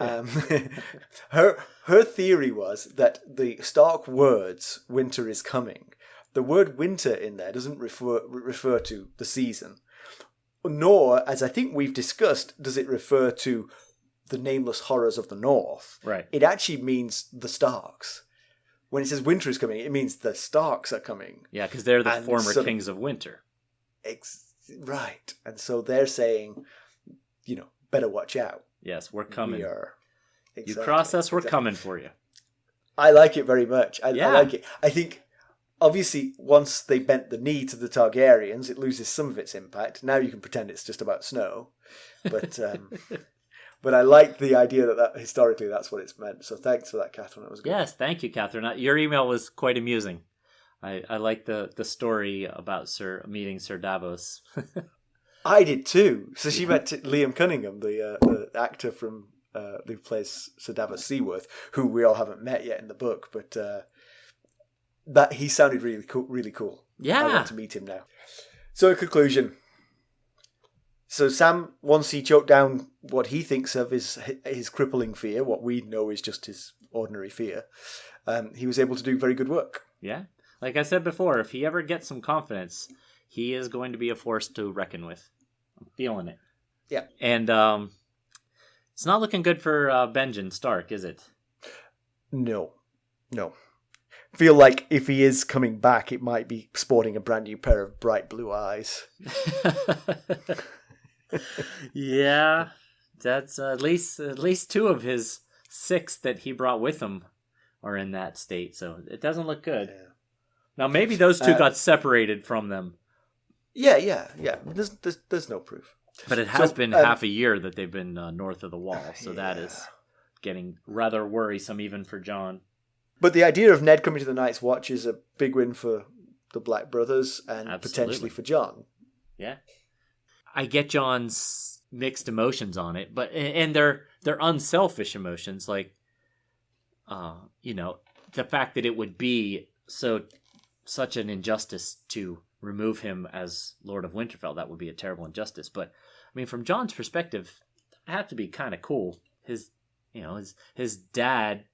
Her theory was that the Stark words "winter is coming," the word "winter" in there doesn't refer to the season, nor, as I think we've discussed, does it refer to the nameless horrors of the North. Right. It actually means the Starks. When it says winter is coming, it means the Starks are coming. Yeah, because they're the former kings of winter. Right. And so they're saying, better watch out. Yes, we're coming. Exactly, you cross us, we're coming for you. I like it very much. I like it. I think, obviously, once they bent the knee to the Targaryens, it loses some of its impact. Now you can pretend it's just about snow. But but I like the idea that historically that's what it's meant. So thanks for that, Catherine. It was good. Yes, thank you, Catherine. Your email was quite amusing. I like the story about meeting Sir Davos. I did too. So she met Liam Cunningham, the actor from who plays Sir Davos Seaworth, who we all haven't met yet in the book, but that he sounded really cool. Really cool. Yeah, I want to meet him now. So in conclusion. So Sam, once he choked down what he thinks of his crippling fear, what we know is just his ordinary fear, he was able to do very good work. Yeah. Like I said before, if he ever gets some confidence, he is going to be a force to reckon with. I'm feeling it. Yeah. And it's not looking good for Benjen Stark, is it? No. Feel like if he is coming back, it might be sporting a brand new pair of bright blue eyes. Yeah. That's at least 2 of his 6 that he brought with him are in that state, so it doesn't look good. Yeah. Now maybe those 2 got separated from them. Yeah. There's no proof. But it has been half a year that they've been north of the wall, so that is getting rather worrisome even for Jon. But the idea of Ned coming to the Night's Watch is a big win for the Black Brothers and potentially for Jon. Yeah. I get Jon's mixed emotions on it, but and they're unselfish emotions, like the fact that it would be such an injustice to remove him as Lord of Winterfell. That would be a terrible injustice. But I mean, from Jon's perspective, it had to be kind of cool. His dad,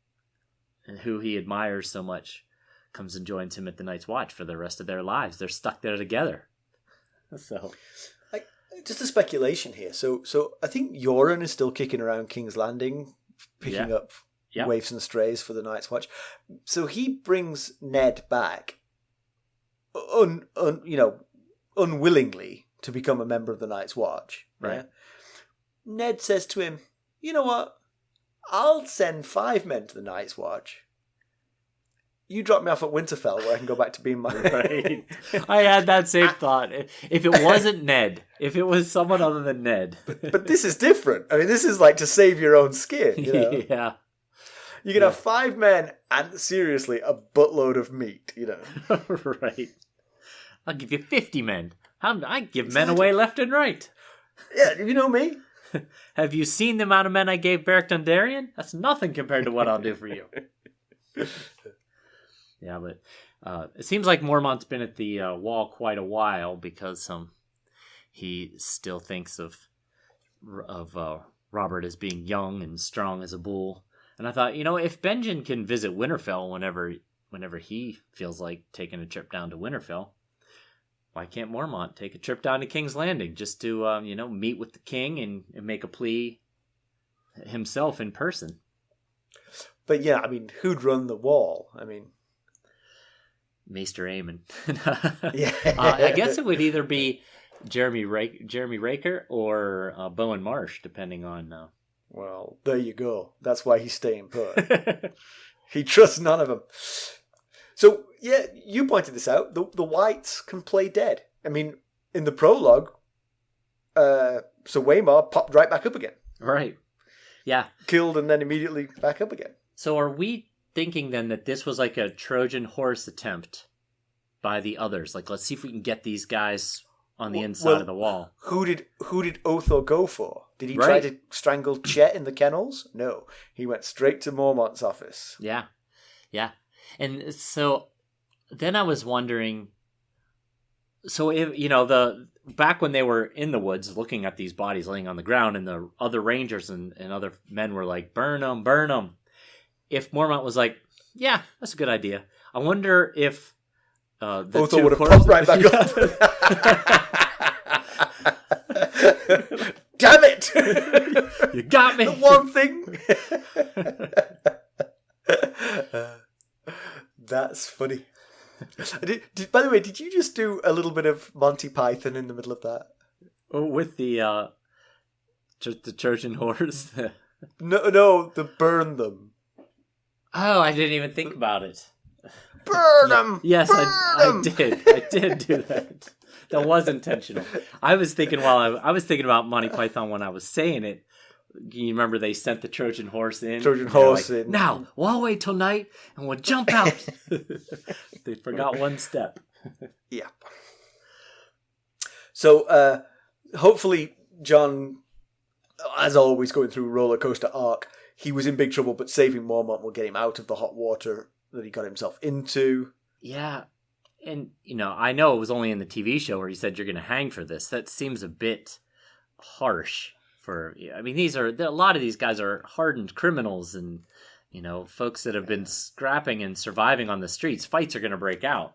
who he admires so much, comes and joins him at the Night's Watch for the rest of their lives. They're stuck there together. So, just a speculation here. So I think Yoren is still kicking around King's Landing, picking up waifs and strays for the Night's Watch. So he brings Ned back, unwillingly to become a member of the Night's Watch. Right? Yeah? Ned says to him, "You know what? I'll send 5 men to the Night's Watch. You drop me off at Winterfell where I can go back to being my..." Right. I had that same thought. If it wasn't Ned, if it was someone other than Ned. But this is different. I mean, this is like to save your own skin. Yeah. You can have 5 men and, seriously, a buttload of meat, Right. I'll give you 50 men. I give men away left and right. Yeah, you know me. Have you seen the amount of men I gave Beric Dondarrion? That's nothing compared to what I'll do for you. Yeah, but it seems like Mormont's been at the wall quite a while because he still thinks of Robert as being young and strong as a bull. And I thought, if Benjen can visit Winterfell whenever he feels like taking a trip down to Winterfell, why can't Mormont take a trip down to King's Landing just to, meet with the king and make a plea himself in person? But yeah, who'd run the wall? Maester Aemon. Yeah. I guess it would either be Jeremy Raker or Bowen Marsh, depending on... Well, there you go. That's why he's staying put. He trusts none of them. So, yeah, you pointed this out. The Whites can play dead. In the prologue, Sir Waymar popped right back up again. Right. Yeah. Killed and then immediately back up again. So are we thinking then that this was like a Trojan horse attempt by the others? Like, let's see if we can get these guys on the inside of the wall. Who did Othor go for? Did he try to strangle Chet in the kennels? No. He went straight to Mormont's office. Yeah. Yeah. And so then I was wondering, so if, back when they were in the woods looking at these bodies laying on the ground and the other rangers and other men were like, burn them, burn them. If Mormont was like, yeah, that's a good idea. I wonder if Othor would have popped right back up. Damn it! You got me. The one thing. That's funny. By the way, did you just do a little bit of Monty Python in the middle of that? Oh, with the Trojan horse? No, the burn them. Oh, I didn't even think about it. Burn them! Yes, I did. I did do that. That was intentional. I was thinking I was thinking about Monty Python when I was saying it. You remember they sent the Trojan horse in? In. Now, we'll wait till night and we'll jump out. They forgot one step. Yeah. So, hopefully, Jon, as always, going through roller coaster arc, he was in big trouble, but saving Mormont will get him out of the hot water that he got himself into. Yeah. And, I know it was only in the TV show where he said you're going to hang for this. That seems a bit harsh. A lot of these guys are hardened criminals and, folks that have been scrapping and surviving on the streets. Fights are going to break out.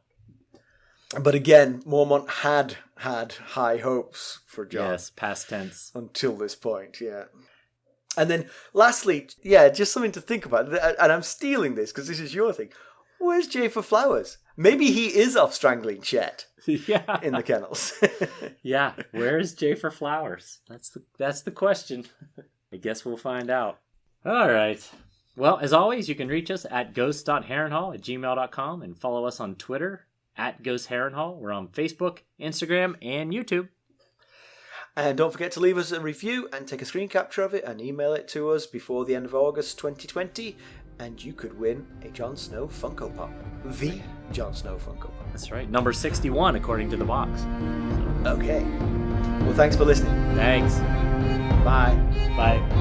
But again, Mormont had high hopes for Jon. Yes, past tense. Until this point, yeah. And then lastly, yeah, just something to think about. And I'm stealing this because this is your thing. Where's Jafer Flowers? Maybe he is off strangling Chet. Yeah. In the kennels. Yeah. Where is Jafer Flowers? That's the question. I guess we'll find out. All right. Well, as always, you can reach us at ghost.harrenhall@gmail.com and follow us on Twitter @GhostHarrenhall. We're on Facebook, Instagram, and YouTube. And don't forget to leave us a review and take a screen capture of it and email it to us before the end of August 2020. And you could win a Jon Snow Funko Pop. The Jon Snow Funko Pop. That's right. Number 61, according to the box. Okay. Well, thanks for listening. Thanks. Bye. Bye.